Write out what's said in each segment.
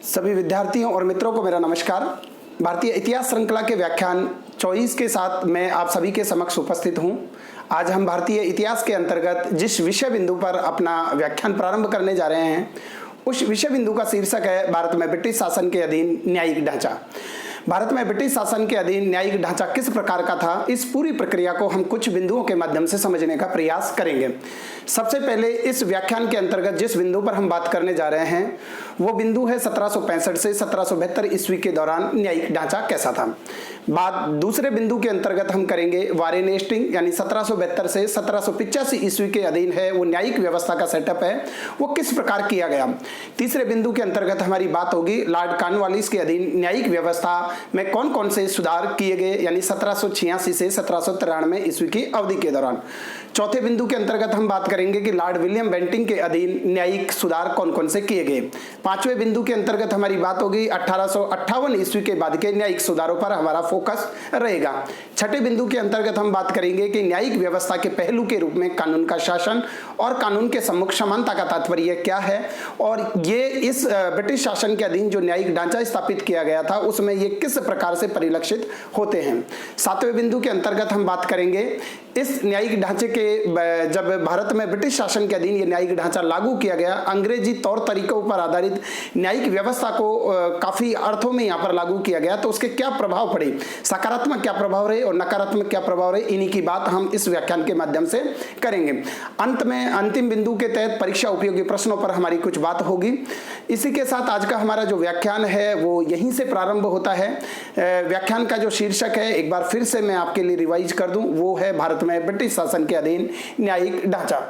सभी विद्यार्थियों और मित्रों को मेरा नमस्कार। भारतीय इतिहास श्रृंखला के व्याख्यान 24 के साथ मैं आप सभी के समक्ष उपस्थित हूं। आज हम भारतीय इतिहास के अंतर्गत जिस विषय बिंदु पर अपना व्याख्यान प्रारंभ करने जा रहे हैं उस विषय बिंदु का शीर्षक है भारत में ब्रिटिश शासन के अधीन न्यायिक ढांचा। भारत में ब्रिटिश शासन के अधीन न्यायिक ढांचा किस प्रकार का था, इस पूरी प्रक्रिया को हम कुछ बिंदुओं के माध्यम से समझने का प्रयास करेंगे। सबसे पहले इस व्याख्यान के अंतर्गत जिस बिंदु पर हम बात करने जा रहे हैं वो बिंदु है 1765 से 1772 ईस्वी के दौरान न्यायिक ढांचा कैसा था। बात दूसरे बिंदु के अंतर्गत हम करेंगे वारेन हेस्टिंग यानी 1772 से 1785 ईस्वी के अधीन है वो न्यायिक व्यवस्था का सेटअप है वो किस प्रकार किया गया। तीसरे बिंदु के अंतर्गत हमारी बात होगी लॉर्ड कॉर्नवालिस के अधीन न्यायिक व्यवस्था में कौन कौन से सुधार किए गए यानी 1786 से 1793 ईस्वी की अवधि के दौरान। चौथे बिंदु के अंतर्गत हम बात करेंगे कि लॉर्ड विलियम बेंटिंग के अधीन न्यायिक सुधार कौन कौन से किए गए। पांचवें बिंदु के अंतर्गत हमारी बात होगी 1858 ईस्वी के बाद के न्यायिक सुधारों पर हमारा फोकस रहेगा। छठे बिंदु के अंतर्गत हम बात करेंगे कि न्यायिक व्यवस्था के पहलू के रूप में कानून का शासन और कानून के सम्मुख समानता का तात्पर्य क्या है और ये इस ब्रिटिश शासन के अधीन जो न्यायिक ढांचा स्थापित किया गया था उसमें ये किस प्रकार से परिलक्षित होते हैं। सातवें बिंदु के अंतर्गत हम बात करेंगे इस न्यायिक ढांचे के जब भारत में ब्रिटिश शासन के अधीन ये न्यायिक ढांचा लागू किया गया, अंग्रेजी तौर तरीकों पर आधारित न्यायिक व्यवस्था को काफी अर्थों में यहाँ पर लागू किया गया तो उसके क्या प्रभाव पड़े, सकारात्मक क्या प्रभाव रहे और नकारात्मक क्या प्रभाव रहे, इन्हीं की बात हम इस व्याख्यान के माध्यम से करेंगे। अंत में अंतिम बिंदु के तहत परीक्षा उपयोगी प्रश्नों पर हमारी कुछ बात होगी। इसी के साथ आज का हमारा जो व्याख्यान है वो यहीं से प्रारंभ होता है। व्याख्यान का जो शीर्षक है एक बार फिर से मैं आपके लिए रिवाइज कर दूं, वो है भारत में ब्रिटिश शासन के अधीन न्यायिक ढांचा।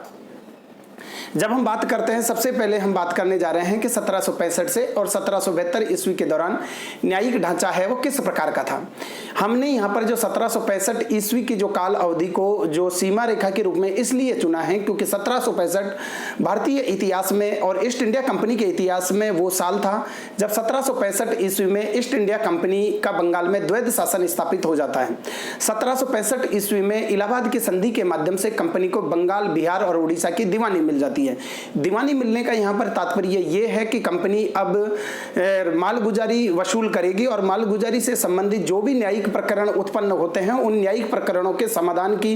जब हम बात करते हैं सबसे पहले हम बात करने जा रहे हैं कि 1765 से और 1772 ईस्वी के दौरान न्यायिक ढांचा है वो किस प्रकार का था। हमने यहाँ पर जो 1765 ईस्वी की जो काल अवधि को जो सीमा रेखा के रूप में इसलिए चुना है क्योंकि 1765 भारतीय इतिहास में और ईस्ट इंडिया कंपनी के इतिहास में वो साल था जब 1765 ईस्वी में ईस्ट इंडिया कंपनी का बंगाल में द्वैध शासन स्थापित हो जाता है। 1765 ईस्वी में इलाहाबाद की संधि के माध्यम से कंपनी को बंगाल, बिहार और उड़ीसा की दीवानी मिल जाती है। दीवानी मिलने का यहाँ पर तात्पर्य ये है कि कंपनी अब मालगुजारी वसूल करेगी और मालगुजारी से संबंधित जो भी न्यायिक प्रकरण उत्पन्न होते हैं उन न्यायिक प्रकरणों के समाधान की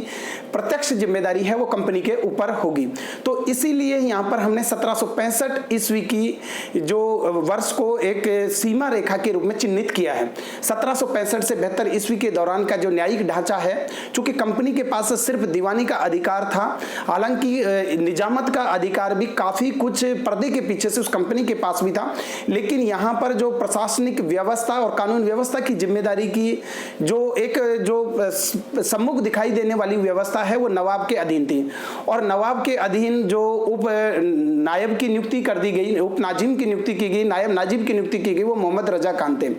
प्रत्यक्ष जिम्मेदारी है वो कंपनी के ऊपर होगी। तो इसीलिए यहाँ पर हमने 1765 ईस्वी की जो वर्ष को एक सीमा रेखा के रूप में चिन्हित किया है। 1765 से 72 ईस्वी के दौरान का जो न्यायिक ढांचा है, चूंकि कंपनी के पास सिर्फ दीवानी का अधिकार था, हालांकि निजामत का अधिकार भी काफी कुछ पर्दे के पीछे से उस कंपनी के पास भी था, लेकिन यहाँ पर जो प्रशासनिक व्यवस्था और कानून व्यवस्था की जिम्मेदारी की जो एक जो सम्मुख दिखाई देने वाली व्यवस्था है वो नवाब के अधीन थी और नवाब के अधीन जो उप नायब की नियुक्ति कर दी गई, उप नाजिम की नियुक्ति की गई, नायब नाजिब की नियुक्ति की गई, वो मोहम्मद रजा खान थे।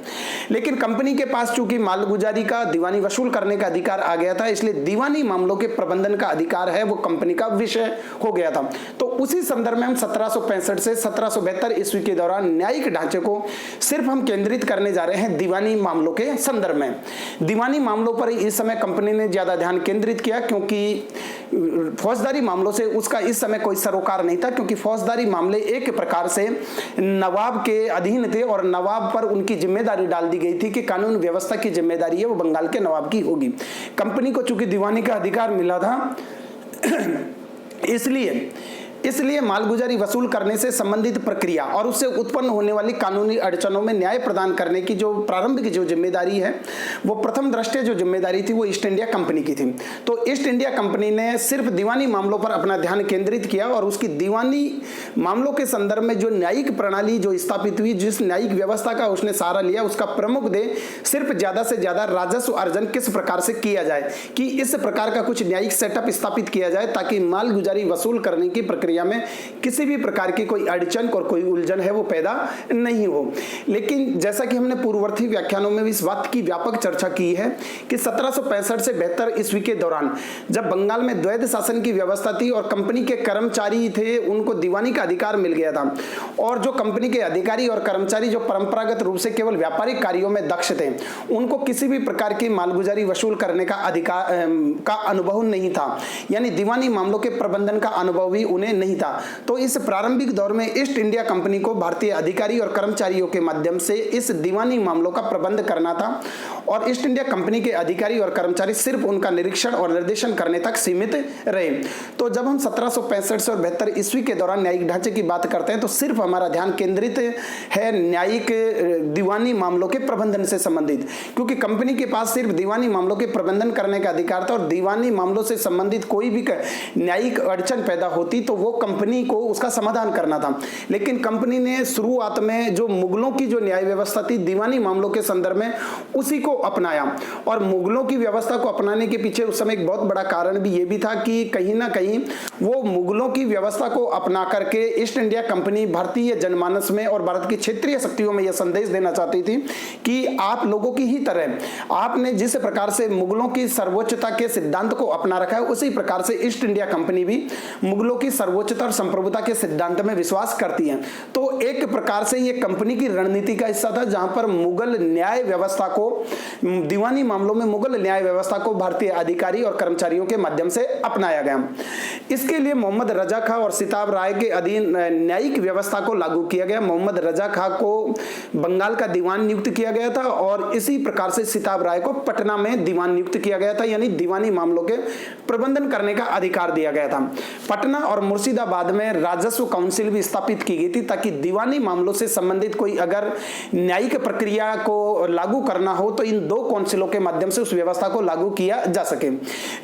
लेकिन कंपनी के पास चूंकि मालगुजारी का दीवानी वसूल करने का अधिकार आ गया था, इसलिए दीवानी मामलों के प्रबंधन का अधिकार है वो कंपनी का विषय हो गया था। तो उसी संदर्भ में हम 1765 से 1772 ईस्वी के दौरान न्यायिक ढांचे को सिर्फ हम केंद्रित करने जा रहे हैं दीवानी मामलों के संदर्भ में। दीवानी मामलों पर इस समय कंपनी ने ज्यादा ध्यान केंद्रित किया क्योंकि फौजदारी मामलों से उसका इस समय कोई सरोकार नहीं था, क्योंकि फौजदारी मामले एक प्रकार से नवाब के अधीन थे और नवाब पर उनकी जिम्मेदारी डाल दी गई थी कि कानून व्यवस्था की जिम्मेदारी है वो बंगाल के नवाब की होगी। कंपनी को चूंकि दीवानी का अधिकार मिला था इसलिए मालगुजारी वसूल करने से संबंधित प्रक्रिया और उससे उत्पन्न होने वाली कानूनी अड़चनों में न्याय प्रदान करने की जो प्रारंभिक जो जिम्मेदारी है वो प्रथम दृष्टया जो जिम्मेदारी थी वो ईस्ट इंडिया कंपनी की थी। तो ईस्ट इंडिया कंपनी ने सिर्फ दीवानी मामलों पर अपना ध्यान केंद्रित किया और उसकी दीवानी मामलों के संदर्भ में जो न्यायिक प्रणाली जो स्थापित हुई, जिस न्यायिक व्यवस्था का उसने सहारा लिया, उसका प्रमुख ध्येय सिर्फ ज्यादा से ज्यादा राजस्व अर्जन किस प्रकार से किया जाए कि इस प्रकार का कुछ न्यायिक सेटअप स्थापित किया जाए ताकि मालगुजारी वसूल करने की प्रक्रिया में किसी भी प्रकार की कोई अड़चन और कोई उलझन है वो पैदा नहीं हो। लेकिन जैसा कि हमने पूर्ववर्ती व्याख्यानों में भी इस बात की व्यापक चर्चा की है कि 1765 से 72 ईस्वी के दौरान जब बंगाल में द्वैध शासन की व्यवस्था थी और कंपनी के कर्मचारी थे उनको दीवानी का अधिकार मिल गया था और जो कंपनी के अधिकारी और कर्मचारी जो परंपरागत रूप से केवल व्यापारिक कार्यों में दक्ष थे उनको किसी भी प्रकार की मालगुजारी वसूल करने का अधिकार का अनुभव नहीं था, यानी दीवानी मामलों के प्रबंधन का अनुभव भी उन्हें नहीं था। तो इस प्रारंभिक दौर में ईस्ट इंडिया कंपनी को भारतीय अधिकारी और कर्मचारियों के माध्यम से इस दीवानी मामलों का प्रबंध करना था और ईस्ट इंडिया कंपनी के अधिकारी और कर्मचारी सिर्फ उनका निरीक्षण और निर्देशन करने तक सीमित रहे। तो जब हम 1765 से और 72 ईस्वी के दौरान न्यायिक ढांचे की बात करते हैं तो सिर्फ हमारा ध्यान केंद्रित है न्यायिक दीवानी मामलों के प्रबंधन से संबंधित, क्योंकि कंपनी के पास सिर्फ दीवानी मामलों के प्रबंधन करने का अधिकार था और दीवानी मामलों से संबंधित कोई भी न्यायिक अड़चन पैदा होती तो वो कंपनी को उसका समाधान करना था। लेकिन कंपनी ने शुरुआत में जो मुगलों की जो न्याय व्यवस्था थी दीवानी मामलों के संदर्भ में उसी को अपनाया और मुगलों की व्यवस्था को अपनाने के पीछे उस समय एक बहुत बड़ा कारण भी ये भी था कि कहीं ना कहीं वो मुगलों की व्यवस्था को अपना करके ईस्ट इंडिया कंपनी भारतीय जनमानस में और भारत की क्षेत्रीय शक्तियों में यह संदेश देना चाहती थी कि आप लोगों की ही तरह आपने जिस प्रकार से मुगलों की सर्वोच्चता के सिद्धांत को अपना रखा है उसी प्रकार से ईस्ट इंडिया कंपनी भी मुगलों की सर्वोच्चता और संप्रभुता के सिद्धांत में विश्वास करती है। तो एक प्रकार से यह कंपनी की रणनीति का हिस्सा था जहां पर मुगल न्याय व्यवस्था को दीवानी मामलों में मुगल न्याय व्यवस्था को भारतीय अधिकारी और कर्मचारियों के माध्यम से अपनाया गया। इसके लिए मोहम्मद रजा खां और सिताब राय के अधीन न्यायिक व्यवस्था को लागू किया गया। मोहम्मद रजा खां को बंगाल का दीवान नियुक्त किया गया था और इसी प्रकार से सिताब राय को पटना में दीवान नियुक्त किया गया था, यानी दीवानी मामलों के प्रबंधन करने का अधिकार दिया गया था। पटना और मुर्शिदाबाद में राजस्व काउंसिल भी स्थापित की गई थी ताकि दीवानी मामलों से संबंधित कोई अगर न्यायिक प्रक्रिया को लागू करना हो तो इन दो काउंसिलों के माध्यम से उस व्यवस्था को लागू किया जा सके।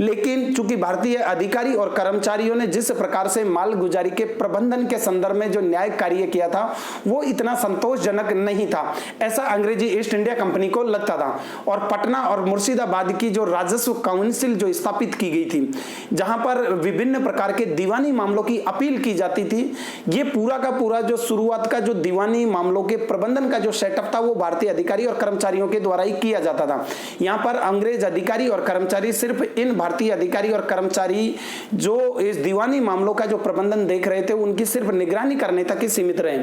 लेकिन चूंकि भारतीय अधिकारी और कर्मचारियों ने जिस प्रकार से मालगुजारी के प्रबंधन के संदर्भ में जो न्याय कार्य किया था वो इतना संतोषजनक नहीं था, ऐसा अंग्रेजी ईस्ट इंडिया कंपनी को लगता था। और पटना और मुर्शिदाबाद की जो राजस्व काउंसिल जो स्थापित की गई थी जहां पर विभिन्न प्रकार के दीवानी मामलों की अपील की जाती थी, ये पूरा का पूरा जो शुरुआत का जो दीवानी मामलों के प्रबंधन का जो सेटअप था वो भारतीय अधिकारी और कर्मचारियों के द्वारा ही किया जाता था। यहाँ पर अंग्रेज अधिकारी और कर्मचारी सिर्फ इन भारतीय अधिकारी और कर्मचारी जो इस दीवानी मामलों का जो प्रबंधन देख रहे थे उनकी सिर्फ निगरानी करने तक ही सीमित रहे।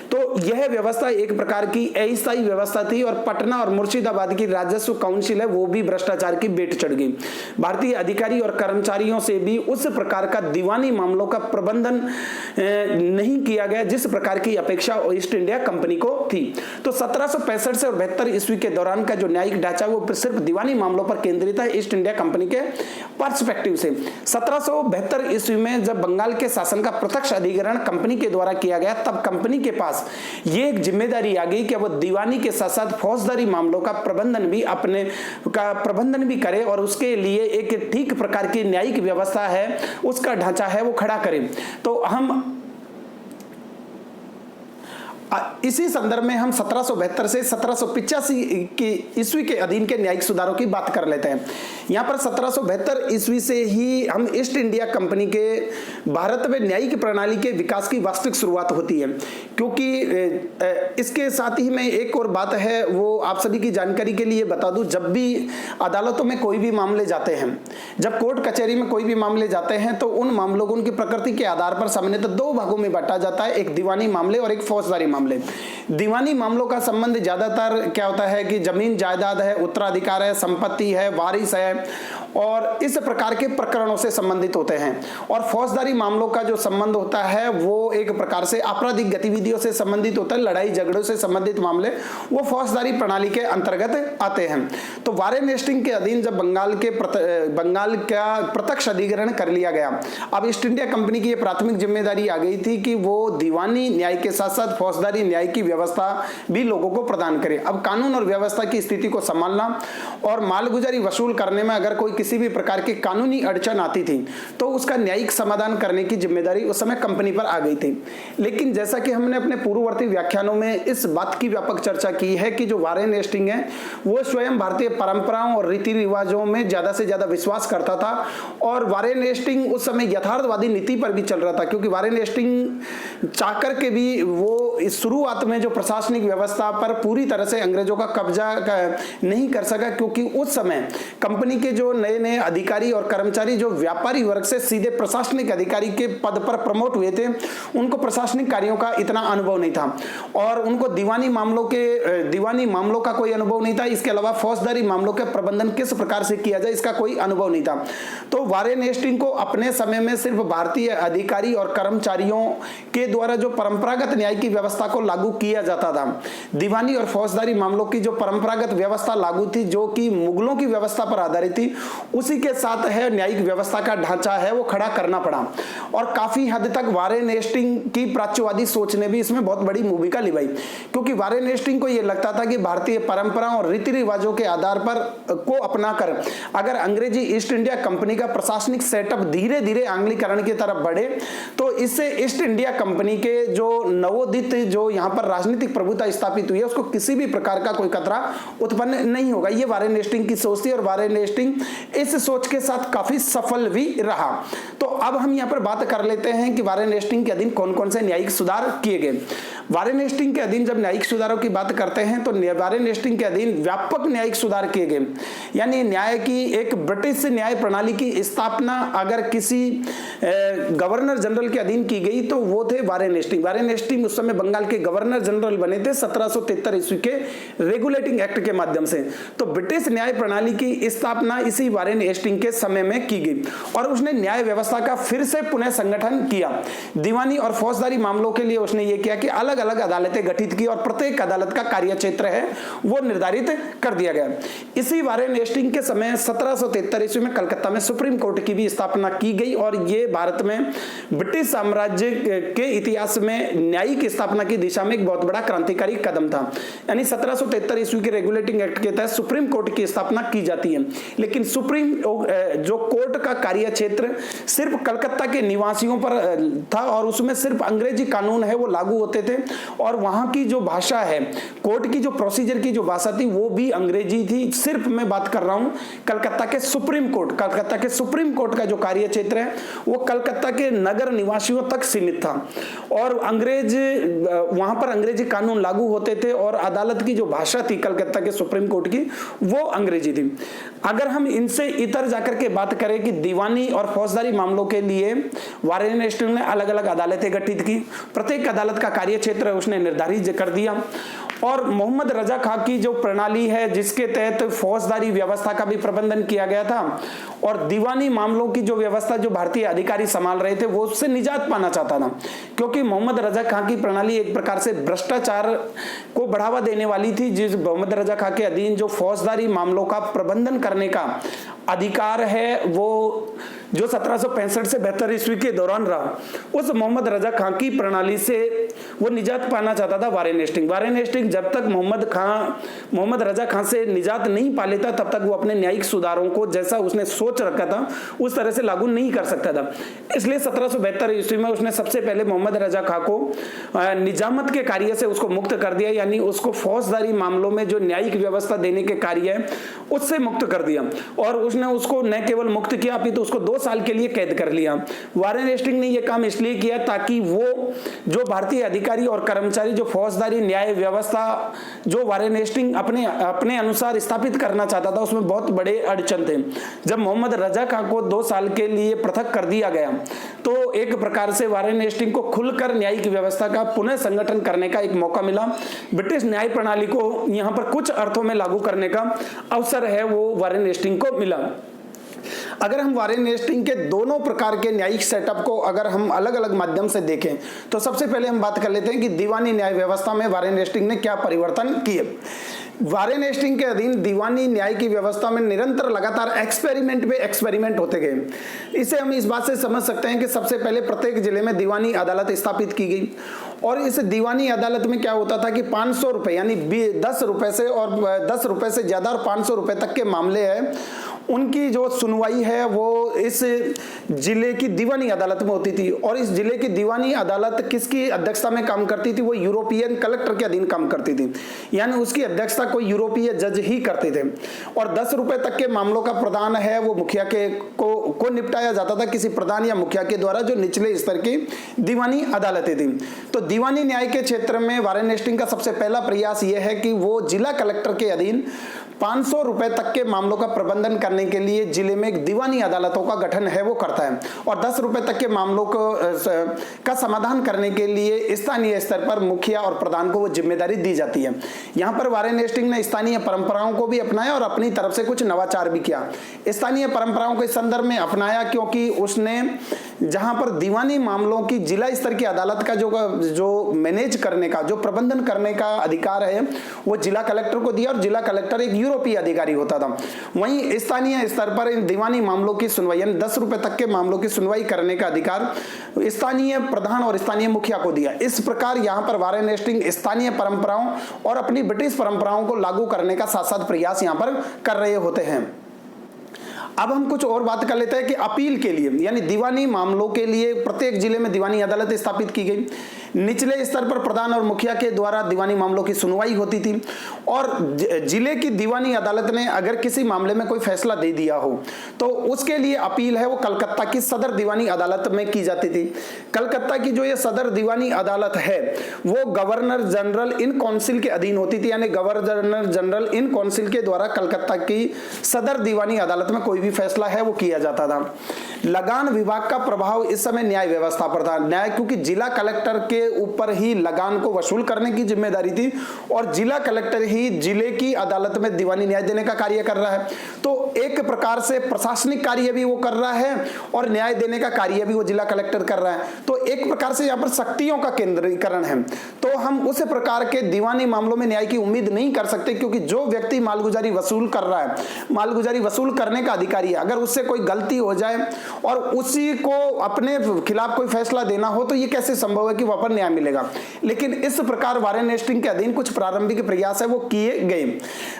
तो यह व्यवस्था एक प्रकार की अस्थायी व्यवस्था थी और पटना और मुर्शिदाबाद की राजस्व काउंसिल है वो भी भ्रष्टाचार की भेंट चढ़ गई। भारतीय अधिकारी और कर्मचारियों से भी उस प्रकार का दीवानी मामलों का प्रबंधन नहीं किया गया जिस प्रकार की अपेक्षा ईस्ट इंडिया कंपनी को थी। तो 1765 से और 72 ईस्वी के दौरान का जो न्यायिक ढांचा वो सिर्फ दीवानी मामलों पर केंद्रित है ईस्ट इंडिया कंपनी के पर्सपेक्टिव से। 1772 ईस्वी में जब बंगाल के शासन का प्रत्यक्ष अधिग्रहण कंपनी के द्वारा किया गया तब कंपनी के पास ये एक जिम्मेदारी आ गई कि वो दीवानी के साथ साथ फौजदारी मामलों का प्रबंधन भी करे और उसके लिए एक ठीक प्रकार की न्यायिक व्यवस्था है उसका ढांचा है वो खड़ा करें। तो हम इसी संदर्भ में हम 1772 से 1785 की ईस्वी के अधीन के न्यायिक सुधारों की बात कर लेते हैं। यहाँ पर 1772 ईस्वी से ही हम ईस्ट इंडिया कंपनी के भारत में न्यायिक प्रणाली के विकास की वास्तविक शुरुआत होती है, क्योंकि इसके साथ ही में एक और बात है वो आप सभी की जानकारी के लिए बता दूं, जब भी अदालतों में कोई भी मामले जाते हैं, जब कोर्ट कचहरी में कोई भी मामले जाते हैं तो उन मामलों को उनकी प्रकृति के आधार पर सामान्यतः दो भागों में बांटा जाता है, एक दीवानी मामले और एक फौजदारी मामले। दीवानी मामलों का संबंध ज्यादातर क्या होता है कि जमीन जायदाद है, उत्तराधिकार है, संपत्ति है, वारिस है और इस प्रकार के प्रकरणों से संबंधित होते हैं। और फौजदारी मामलों का जो संबंध होता है वो एक प्रकार से आपराधिक गतिविधियों से संबंधित होता है, लड़ाई झगड़ों से संबंधित मामले वो फौजदारी प्रणाली के अंतर्गत आते हैं। तो वारेन हेस्टिंग के अधीन जब बंगाल का प्रत्यक्ष अधिग्रहण कर लिया गया, अब ईस्ट इंडिया कंपनी की प्राथमिक जिम्मेदारी आ गई थी कि वो दीवानी न्याय के साथ साथ फौजदारी न्याय की व्यवस्था भी लोगों को प्रदान करे। अब कानून और व्यवस्था की स्थिति को संभालना और मालगुजारी वसूल करने में अगर कोई किसी भी प्रकार की कानूनी अड़चन आती थी तो उसका न्यायिक समाधान करने की जिम्मेदारी उस समय कंपनी पर आ गई थी। लेकिन जैसा कि हमने अपने पूर्ववर्ती व्याख्यानों में इस बात की व्यापक चर्चा की है कि जो वारेन हेस्टिंग है वो स्वयं भारतीय परंपराओं और रीति रिवाजों में ज्यादा से ज्यादा विश्वास करता था और वारेन हेस्टिंग उस समय यथार्थवादी नीति पर भी चल रहा था, क्योंकि वारेन हेस्टिंग चाहकर के भी वो इस शुरुआत में जो प्रशासनिक व्यवस्था पर पूरी तरह से अंग्रेजों का कब्जा नहीं कर सका, क्योंकि उस समय कंपनी के जो नए नए अधिकारी और कर्मचारी जो व्यापारी वर्ग से सीधे प्रशासनिक अधिकारी के पद पर प्रमोट हुए थे, उनको प्रशासनिक कार्यों का इतना अनुभव नहीं था और उनको दीवानी मामलों का कोई अनुभव नहीं था। इसके अलावा फौजदारी मामलों के प्रबंधन किस प्रकार से किया जाए इसका कोई अनुभव नहीं था। तो वारेन हेस्टिंग को अपने समय में सिर्फ भारतीय अधिकारी और कर्मचारियों के द्वारा जो परंपरागत न्याय की व्यवस्था को लागू किया जाता था, दीवानी और फौजदारी मामलों की जो परंपरागत व्यवस्था लागू थी जो कि मुगलों की व्यवस्था पर आधारित थी, उसी के साथ है न्यायिक व्यवस्था का ढांचा है वो खड़ा करना पड़ा। और काफी हद तक वारेन हेस्टिंग की प्राच्यवादी सोच ने भी इसमें बहुत बड़ी भूमिका निभाई, क्योंकि वारेन हेस्टिंग को यह लगता था कि भारतीय परंपराओं और रीति रिवाजों के आधार पर को अपनाकर अगर अंग्रेजी ईस्ट इंडिया कंपनी का प्रशासनिक सेटअप धीरे धीरे आंग्लीकरण की तरफ बढ़े तो इससे ईस्ट इंडिया कंपनी के जो नवोदित जो यहाँ पर राजनीतिक प्रभुता स्थापित हुई है उसको किसी भी प्रकार का कोई खतरा उत्पन्न नहीं होगा। ये वारेन हेस्टिंग की सोच थी और वारेन हेस्टिंग इस सोच के साथ काफी सफल भी रहा। तो अब हम यहाँ पर बात कर लेते हैं कि वारेन हेस्टिंग के अधीन कौन कौन से न्यायिक सुधार किए गए। वारेन हेस्टिंग के अधीन जब न्यायिक सुधारों की बात करते हैं तो वारेन हेस्टिंग के अधीन व्यापक न्यायिक सुधार किए गए, यानी न्याय की एक ब्रिटिश न्याय प्रणाली की स्थापना अगर किसी गवर्नर जनरल के अधीन की गई तो वो थे वारेन हेस्टिंग। वारेन हेस्टिंग उस समय बंगाल के गवर्नर जनरल बने थे 1773 ईस्वी के रेगुलेटिंग एक्ट के माध्यम से। तो ब्रिटिश न्याय प्रणाली की स्थापना इसी वारेन हेस्टिंग के समय में की गई और उसने न्याय व्यवस्था का फिर से पुनः संगठन किया। दीवानी और फौजदारी मामलों के लिए उसने ये किया कि अलग अलग अदालतें गठित की और प्रत्येक अदालत का कार्य क्षेत्र है वो निर्धारित कर दिया गया। इसी वारेन हेस्टिंग के समय 1773 ईस्वी में कलकत्ता में सुप्रीम कोर्ट की भी स्थापना की गई और ये भारत में ब्रिटिश साम्राज्य के इतिहास में न्यायिक स्थापना की दिशा में एक बहुत बड़ा क्रांतिकारी कदम था। यानी 1773 ईस्वी के रेगुलेटिंग एक्ट के तहत सुप्रीम कोर्ट की स्थापना की जाती है, लेकिन सुप्रीम जो कोर्ट का कार्य क्षेत्र सिर्फ कलकत्ता के निवासियों पर था और उसमें सिर्फ अंग्रेजी कानून है वो लागू होते थे और वहां की जो भाषा है, कोर्ट की जो प्रोसीजर की जो भाषा थी वो भी अंग्रेजी थी। सिर्फ मैं बात कर रहा हूं कलकत्ता के सुप्रीम कोर्ट का जो कार्य क्षेत्र है वो कलकत्ता के नगर निवासियों तक सीमित था और वहां पर अंग्रेजी कानून लागू होते थे और अदालत की जो भाषा थी कलकत्ता के सुप्रीम कोर्ट की वो अंग्रेजी थी। अगर हम इनसे इतर जाकर के बात करें कि दीवानी और फौजदारी मामलों के लिए वारेन हेस्टिंग ने अलग अलग अदालतें गठित की, प्रत्येक अदालत का कार्य क्षेत्र उसने निर्धारित कर दिया और मोहम्मद रजा खां की जो प्रणाली है जिसके तहत फौजदारी व्यवस्था का भी प्रबंधन किया गया था और दीवानी मामलों की जो व्यवस्था जो भारतीय अधिकारी संभाल रहे थे वो उससे निजात पाना चाहता था, क्योंकि मोहम्मद रजा खां की प्रणाली एक प्रकार से भ्रष्टाचार को बढ़ावा देने वाली थी। जिस मोहम्मद रजा खां के अधीन जो फौजदारी मामलों का प्रबंधन करने का अधिकार है वो जो 1765 से 72 ईस्वी के दौरान रहा, उस मोहम्मद रजा खां की प्रणाली से वो निजात पाना चाहता था वारेन हेस्टिंग जब तक मोहम्मद रजा खां से निजात नहीं पा लेता तब तक वो अपने न्यायिक सुधारों को जैसा उसने सोच रखा था उस तरह से लागू नहीं कर सकता था। इसलिए 1772 ईस्वी में उसने सबसे पहले मोहम्मद रजा खां को निजामत के कार्य से उसको मुक्त कर दिया, यानी उसको फौजदारी मामलों में जो न्यायिक व्यवस्था देने के कार्य है उससे मुक्त कर दिया और उसने उसको न केवल मुक्त किया अभी तो उसको 2 साल के लिए कैद कर लिया। वारेन हेस्टिंग ने यह काम इसलिए किया ताकि वो जो भारतीय अधिकारी और कर्मचारी जो फौजदारी न्याय व्यवस्था जो वारेन हेस्टिंग अपने अनुसार स्थापित करना चाहता था उसमें बहुत बड़े अड़चन थे। जब मोहम्मद रजा खां को 2 साल के लिए पृथक कर दिया गया तो एक प्रकार से वारेन हेस्टिंग को खुलकर न्यायिक व्यवस्था का पुनः संगठन करने का एक मौका मिला। ब्रिटिश न्याय प्रणाली को यहाँ पर कुछ अर्थों में लागू करने का अवसर है वो वारेन हेस्टिंग को मिला। अगर हम वारेन हेस्टिंग के दोनों प्रकार के न्यायिक सेटअप को अगर हम अलग अलग माध्यम से देखें तो सबसे पहले हम बात कर लेते हैं कि दीवानी न्याय व्यवस्था में वारेन हेस्टिंग ने क्या परिवर्तन किए। वारेन हेस्टिंग के अधीन दीवानी न्याय की व्यवस्था में निरंतर लगातार एक्सपेरिमेंट होते गए। इसे हम इस बात से समझ सकते हैं कि सबसे पहले प्रत्येक जिले में दीवानी अदालत स्थापित की गई और इस दीवानी अदालत में क्या होता था कि 500 रुपए यानी 10 रुपए से और 10 रुपए से ज्यादा और 500 रुपए तक के मामले हैं उनकी जो सुनवाई है वो इस जिले की दीवानी अदालत में होती थी। और इस जिले की दीवानी अदालत किसकी अध्यक्षता में काम करती थी? वो यूरोपियन कलेक्टर के अधीन काम करती थी, यानी उसकी अध्यक्षता कोई यूरोपीय जज ही करते थे। और 10 रुपए तक के मामलों का प्रदान है वो मुखिया के को निपटाया जाता था, किसी प्रधान या मुखिया के द्वारा, जो निचले स्तर की दीवानी अदालतें थी। तो दीवानी न्याय के क्षेत्र में वारेन हेस्टिंग का सबसे पहला प्रयास यह है कि वो जिला कलेक्टर के अधीन 500 रुपए तक के मामलों का प्रबंधन करने के लिए जिले में एक दीवानी अदालतों का गठन है वो करता है। और 10 रुपए तक के मामलों का समाधान करने के लिए स्थानीय स्तर पर मुखिया और प्रधान को वो जिम्मेदारी दी जाती है। यहाँ पर वारेन हेस्टिंग ने स्थानीय परंपराओं को भी अपनाया और अपनी तरफ से कुछ नवाचार भी किया। स्थानीय परंपराओं को इस संदर्भ में अपनाया क्योंकि उसने जहां पर दीवानी मामलों की जिला स्तर की अदालत का जो मैनेज करने का, जो प्रबंधन करने का अधिकार है वो जिला कलेक्टर को दिया, और जिला कलेक्टर एक यूरोपीय अधिकारी होता था। वहीं स्थानीय स्तर पर इन दीवानी मामलों की सुनवाई, यानी 10 रुपए तक के मामलों की सुनवाई करने का अधिकार स्थानीय प्रधान और स्थानीय मुखिया को दिया। इस प्रकार यहां पर वारेन हेस्टिंग स्थानीय परंपराओं और अपनी ब्रिटिश परंपराओं को लागू करने का साथ साथ प्रयास यहां पर कर रहे होते हैं। अब हम कुछ और बात कर लेते हैं कि अपील के लिए, यानी दीवानी मामलों के लिए प्रत्येक जिले में दीवानी अदालत स्थापित की गई। निचले स्तर पर प्रधान और मुखिया के द्वारा दीवानी मामलों की सुनवाई होती थी। और जिले की दीवानी अदालत ने अगर किसी मामले में कोई फैसला दे दिया हो तो उसके लिए अपील है वो कलकत्ता की सदर दीवानी अदालत में की जाती थी। कलकत्ता की जो ये सदर दीवानी अदालत है वो गवर्नर जनरल इन काउंसिल के अधीन होती थी, यानी गवर्नर जनरल इन काउंसिल के द्वारा कलकत्ता की सदर दीवानी अदालत में कोई भी फैसला है वो किया जाता था। लगान विभाग का प्रभाव इस समय न्याय व्यवस्था पर था। न्याय, क्योंकि जिला कलेक्टर के ऊपर ही लगान को वसूल करने की जिम्मेदारी थी और जिला कलेक्टर ही जिले की अदालत में दीवानी न्याय देने का कार्य कर रहा है। तो एक प्रकार से प्रशासनिक कार्य भी वो कर रहा है और न्याय देने का कार्य भी वो जिला कलेक्टर कर रहा है। तो एक प्रकार से यहाँ पर शक्तियों का केंद्रीकरण है। तो हम उस प्रकार के दीवानी मामलों में न्याय की उम्मीद नहीं कर सकते, क्योंकि जो व्यक्ति मालगुजारी वसूल कर रहा है, मालगुजारी वसूल करने का अधिकारी है, अगर उससे कोई गलती हो जाए और उसी को अपने खिलाफ कोई फैसला देना हो तो ये कैसे संभव है कि वहां पर न्याय मिलेगा। लेकिन इस प्रकार वारेन हेस्टिंग के अधीन कुछ प्रारंभिक प्रयास है वो किए गए।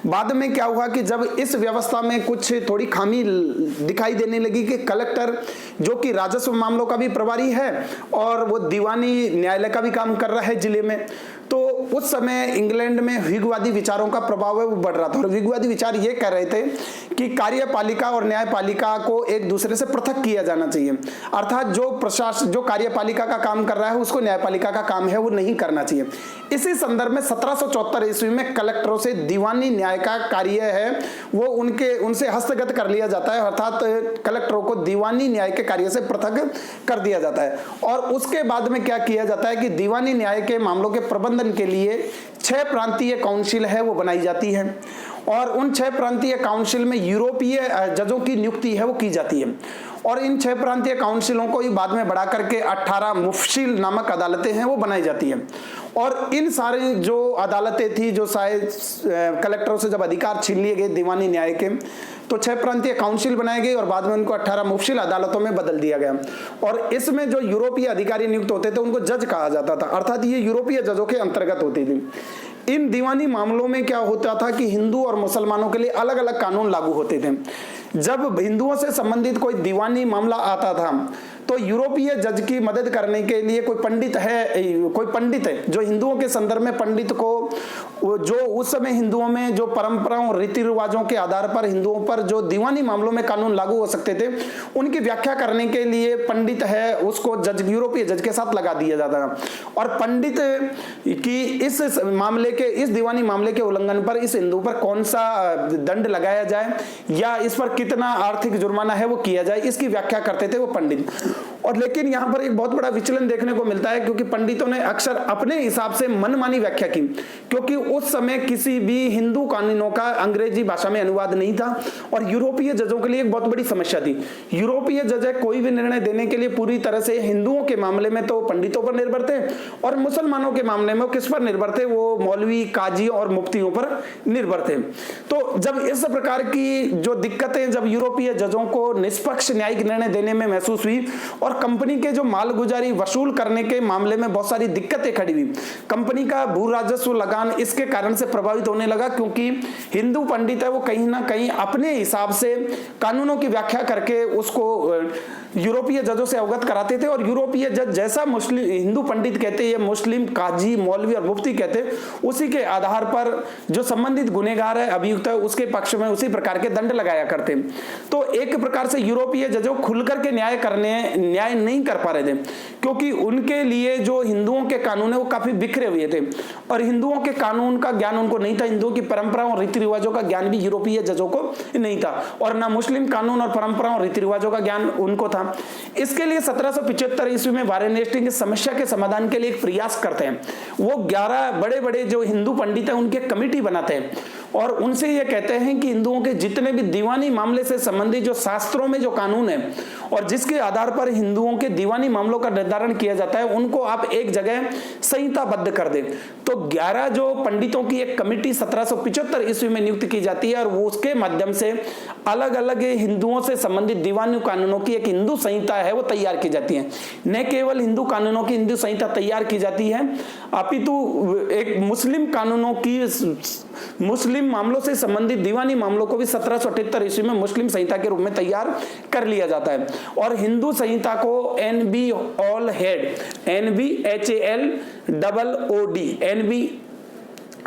बाद में क्या हुआ कि जब इस व्यवस्था में कुछ थोड़ी खामी दिखाई देने लगी कि कलेक्टर, जो कि राजस्व मामलों का भी प्रभारी है और वो दीवानी न्यायालय का भी काम कर रहा है जिले में, तो उस समय इंग्लैंड में व्हिगवादी विचारों का प्रभाव है वो बढ़ रहा था। और व्हिगवादी विचार ये कह रहे थे कि कार्यपालिका और न्यायपालिका को एक दूसरे से पृथक किया जाना चाहिए, अर्थात जो प्रशासन, जो कार्यपालिका का काम कर रहा है उसको न्यायपालिका का काम है वो नहीं करना चाहिए। इसी संदर्भ में 1774 ईस्वी में कलेक्टरों से दीवानी न्याय का कार्य है वो उनसे हस्तगत कर लिया जाता है, अर्थात कलेक्टरों को दीवानी न्याय के कार्य से पृथक कर दिया जाता है। और उसके बाद में क्या किया जाता है कि दीवानी न्याय के मामलों के प्रबंधन के लिए 6 प्रांतीय काउंसिल है वो बनाई जाती है और उन 6 प्रांतीय काउंसिल में यूरोपीय जजों की नियुक्ति है वो की जाती है। और इन 6 प्रांतीय काउंसिलों को बाद में बढ़ा करके 18 मुफस्सिल नामक अदालतें हैं वो बनाई जाती हैं। और इन सारे जो अदालतें थी, जो शायद कलेक्टरों से जब अधिकार छीन लिए गए दीवानी न्याय के, तो 6 प्रांतीय काउंसिल बनाए गए और बाद में उनको 18 मुफस्सिल अदालतों में बदल दिया गया। और इसमें जो यूरोपीय अधिकारी नियुक्त होते थे उनको जज कहा जाता था, अर्थात ये यूरोपीय जजों के अंतर्गत होती थी। इन दीवानी मामलों में क्या होता था कि हिंदू और मुसलमानों के लिए अलग अलग कानून लागू होते थे। जब हिंदुओं से संबंधित कोई दीवानी मामला आता था तो यूरोपीय जज की मदद करने के लिए कोई पंडित है जो हिंदुओं के संदर्भ में पंडित को, जो उस समय हिंदुओं में जो परंपराओं रीति रिवाजों के आधार पर हिंदुओं पर जो दीवानी मामलों में कानून लागू हो सकते थे उनकी व्याख्या करने के लिए पंडित है उसको जज, यूरोपीय जज के साथ लगा दिया जाता था। और पंडित की इस दीवानी मामले के उल्लंघन पर इस हिंदू पर कौन सा दंड लगाया जाए या इस पर कितना आर्थिक जुर्माना है वो किया जाए, इसकी व्याख्या करते थे वो पंडित। और लेकिन यहां पर एक बहुत बड़ा विचलन देखने को मिलता है, क्योंकि पंडितों ने अक्सर अपने हिसाब से मनमानी व्याख्या की, क्योंकि उस समय किसी भी हिंदू कानूनों का अंग्रेजी भाषा में अनुवाद नहीं था और यूरोपीय जजों के लिए एक बहुत बड़ी समस्या थी। यूरोपीय जज कोई भी निर्णय देने के लिए पूरी तरह से हिंदुओं के मामले में तो पंडितों पर निर्भर थे और मुसलमानों के मामले में किस पर निर्भर थे, वो मौलवी, काजी और मुफ्तियों पर निर्भर थे। तो जब इस प्रकार की जो दिक्कतें जब यूरोपीय जजों को निष्पक्ष न्यायिक निर्णय देने में महसूस हुई और और कंपनी के जो मालगुजारी वसूल करने के मामले में बहुत सारी दिक्कतें खड़ी हुई। कंपनी का भू राजस्व लगान इसके कारण से प्रभावित होने लगा, क्योंकि हिंदू पंडित है वो कहीं ना कहीं अपने हिसाब से कानूनों की व्याख्या करके उसको यूरोपीय जजों से अवगत कराते थे, और यूरोपीय जज जैसा मुस्लिम हिंदू पंडित कहते, ये मुस्लिम काजी, मौलवी और मुफ्ती कहते, उसी के आधार पर जो संबंधित गुनहगार है, अभियुक्त है, उसके पक्ष में उसी प्रकार के दंड लगाया करते। तो एक प्रकार से यूरोपीय जजों खुलकर के न्याय नहीं कर पा रहे थे, क्योंकि उनके लिए जो हिंदुओं के कानून है वो काफी बिखरे हुए थे, और हिंदुओं के कानून का ज्ञान उनको नहीं था, हिंदुओं की परंपराओं और रीति रिवाजों का ज्ञान भी यूरोपीय जजों को नहीं था, और ना मुस्लिम कानून और परंपराओं और रीति रिवाजों का ज्ञान उनको था। इसके लिए 1775 ईस्वी में वारेन हेस्टिंग इस समस्या के समाधान के लिए एक प्रयास करते हैं। वो 11 बड़े बड़े जो हिंदू पंडित हैं उनके कमेटी बनाते हैं, और उनसे ये कहते हैं कि हिंदुओं के जितने भी दीवानी मामले से संबंधित जो शास्त्रों में जो कानून है और जिसके आधार पर हिंदुओं के दीवानी मामलों का निर्धारण किया जाता है, उनको आप एक जगह संहिताबद्ध कर दें। तो 11 जो पंडितों की एक कमेटी 1775 ईस्वी में नियुक्त की जाती है, और वो उसके माध्यम से अलग अलग हिंदुओं से संबंधित दीवानी कानूनों की एक हिंदू संहिता है वो तैयार की जाती है। न केवल हिंदू कानूनों की हिंदू संहिता तैयार की जाती है, अपितु एक मुस्लिम कानूनों की, मुस्लिम मामलों से संबंधित दीवानी मामलों को भी 1778 ईस्वी में मुस्लिम संहिता के रूप में तैयार कर लिया जाता है, और हिंदू संहिता को N B Halhed, NBHALOOD, N B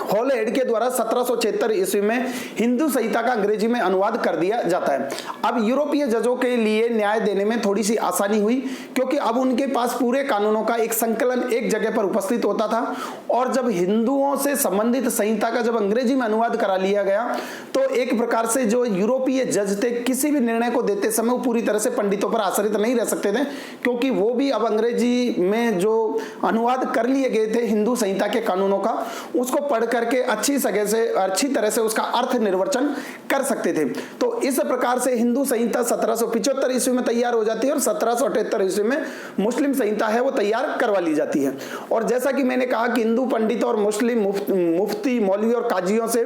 Halhed के द्वारा 1776 ईस्वी में हिंदू संहिता का अंग्रेजी में अनुवाद कर दिया जाता है। अब यूरोपीय जजों के लिए न्याय देने में थोड़ी सी आसानी हुई, क्योंकि अब उनके पास पूरे कानूनों का एक संकलन एक जगह पर उपस्थित होता था, और जब हिंदुओं से संबंधित संहिता का जब अंग्रेजी में अनुवाद करा लिया गया, तो एक प्रकार से जो यूरोपीय जज थे, किसी भी निर्णय को देते समय वो पूरी तरह से पंडितों पर आश्रित नहीं रह सकते थे, क्योंकि वो भी अब अंग्रेजी में जो अनुवाद कर लिए गए थे हिंदू संहिता के कानूनों का, उसको पढ़ करके अच्छी तरह से उसका अर्थ निर्वचन कर सकते थे। तो इस प्रकार से हिंदू संहिता 1775 ईस्वी में तैयार हो जाती है, और 1778 ईस्वी में मुस्लिम संहिता है वो तैयार करवा ली जाती है। और जैसा कि मैंने कहा कि हिंदू पंडित और मुस्लिम मुफ्ती, मौलवी और काजियों से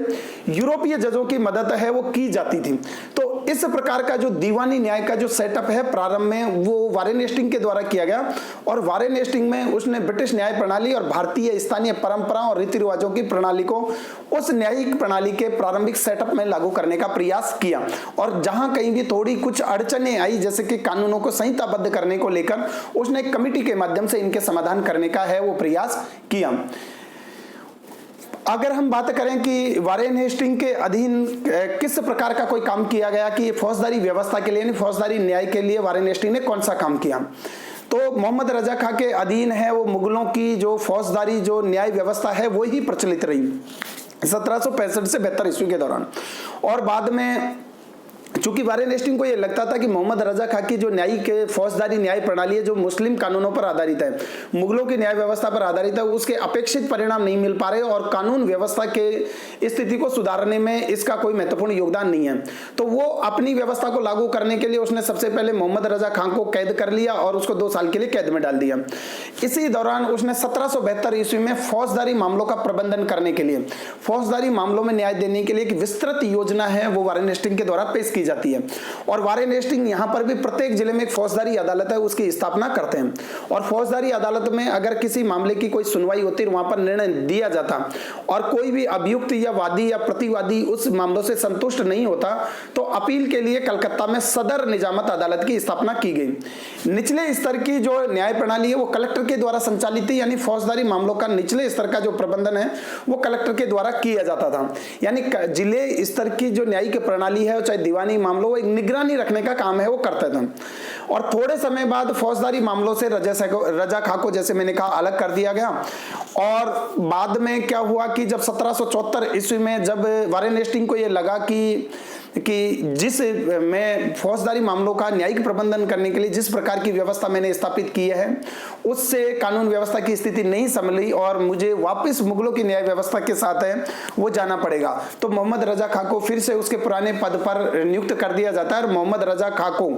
यूरोपीय जजों की मदद है वो की जाती थी। तो इस प्रकार का जो दीवानी न्याय का जो सेटअप है प्रारंभ में वो वारेन हेस्टिंग के द्वारा किया गया, और वारेन हेस्टिंग में उसने ब्रिटिश न्याय प्रणाली और भारतीय स्थानीय परंपराओं और रीति रिवाजों की प्रणाली को उस न्यायिक प्रणाली के प्रारंभिक सेटअप में लागू करने का प्रयास किया। और जहां कहीं भी थोड़ी कुछ अड़चने आई, जैसे कि कानूनों को संहिताबद्ध करने को लेकर, उसने एक कमेटी के माध्यम से इनके समाधान करने का है वो प्रयास किया। अगर हम बात करें कि वारेन हेस्टिंग के अधीन किस प्रकार का कोई काम किया गया, कि फौजदारी व्यवस्था के लिए, फौजदारी न्याय के लिए वारेन हेस्टिंग ने कौन सा काम किया, तो मोहम्मद रजा खां के अधीन है वो मुगलों की जो फौजदारी जो न्याय व्यवस्था है वो ही प्रचलित रही 1765 से 72 ईस्वी के दौरान। और बाद में चूंकि वारेन हेस्टिंग को यह लगता था कि मोहम्मद रजा खां की जो न्यायिक फौजदारी न्याय प्रणाली है जो मुस्लिम कानूनों पर आधारित है, मुगलों की न्याय व्यवस्था पर आधारित है, उसके अपेक्षित परिणाम नहीं मिल पा रहे और कानून व्यवस्था के स्थिति को सुधारने में इसका कोई महत्वपूर्ण योगदान नहीं है। तो वो अपनी व्यवस्था को लागू करने के लिए उसने सबसे पहले मोहम्मद रजा खां को कैद कर लिया और उसको 2 साल के लिए कैद में डाल दिया। इसी दौरान उसने 1772 ईस्वी में फौजदारी मामलों का प्रबंधन करने के लिए, फौजदारी मामलों में न्याय देने के लिए एक विस्तृत योजना है वो वारेन हेस्टिंग के द्वारा पेश की जाती है। और वारेन हेस्टिंग यहां पर भी प्रत्येक जिले में एक फौजदारी अदालत है उसकी स्थापना करते हैं, और फौजदारी अदालत में अगर किसी मामले की कोई सुनवाई होती है वहां पर निर्णय दिया जाता और कोई भी अभियुक्त या वादी या प्रतिवादी उस मामलों से संतुष्ट नहीं होता तो अपील के लिए कलकत्ता में सदर निजामत अदालत की स्थापना की गई। निचले स्तर की जो न्याय प्रणाली है वो कलेक्टर के द्वारा संचालित थी, यानी फौजदारी मामलों का निचले स्तर का जो प्रबंधन है वो कलेक्टर के द्वारा किया जाता था। यानी जिले स्तर की जो न्यायिक प्रणाली है चाहे दीवानी मामलों वो निगरानी रखने का काम है वो करते थे। और थोड़े समय बाद फौजदारी मामलों से रजा खां को जैसे मैंने कहा अलग कर दिया गया। और बाद में क्या हुआ कि जब 1774 ईस्वी में जब वारेन हेस्टिंग को ये लगा कि जिस मैं फौजदारी मामलों का न्यायिक प्रबंधन करने के लिए जिस प्रकार की व्यवस्था मैंने स्थापित की है उससे कानून व्यवस्था की स्थिति नहीं संभली और मुझे वापस मुगलों की न्याय व्यवस्था के साथ है वो जाना पड़ेगा, तो मोहम्मद रजा खां को फिर से उसके पुराने पद पर नियुक्त कर दिया जाता है और मोहम्मद रजा खां को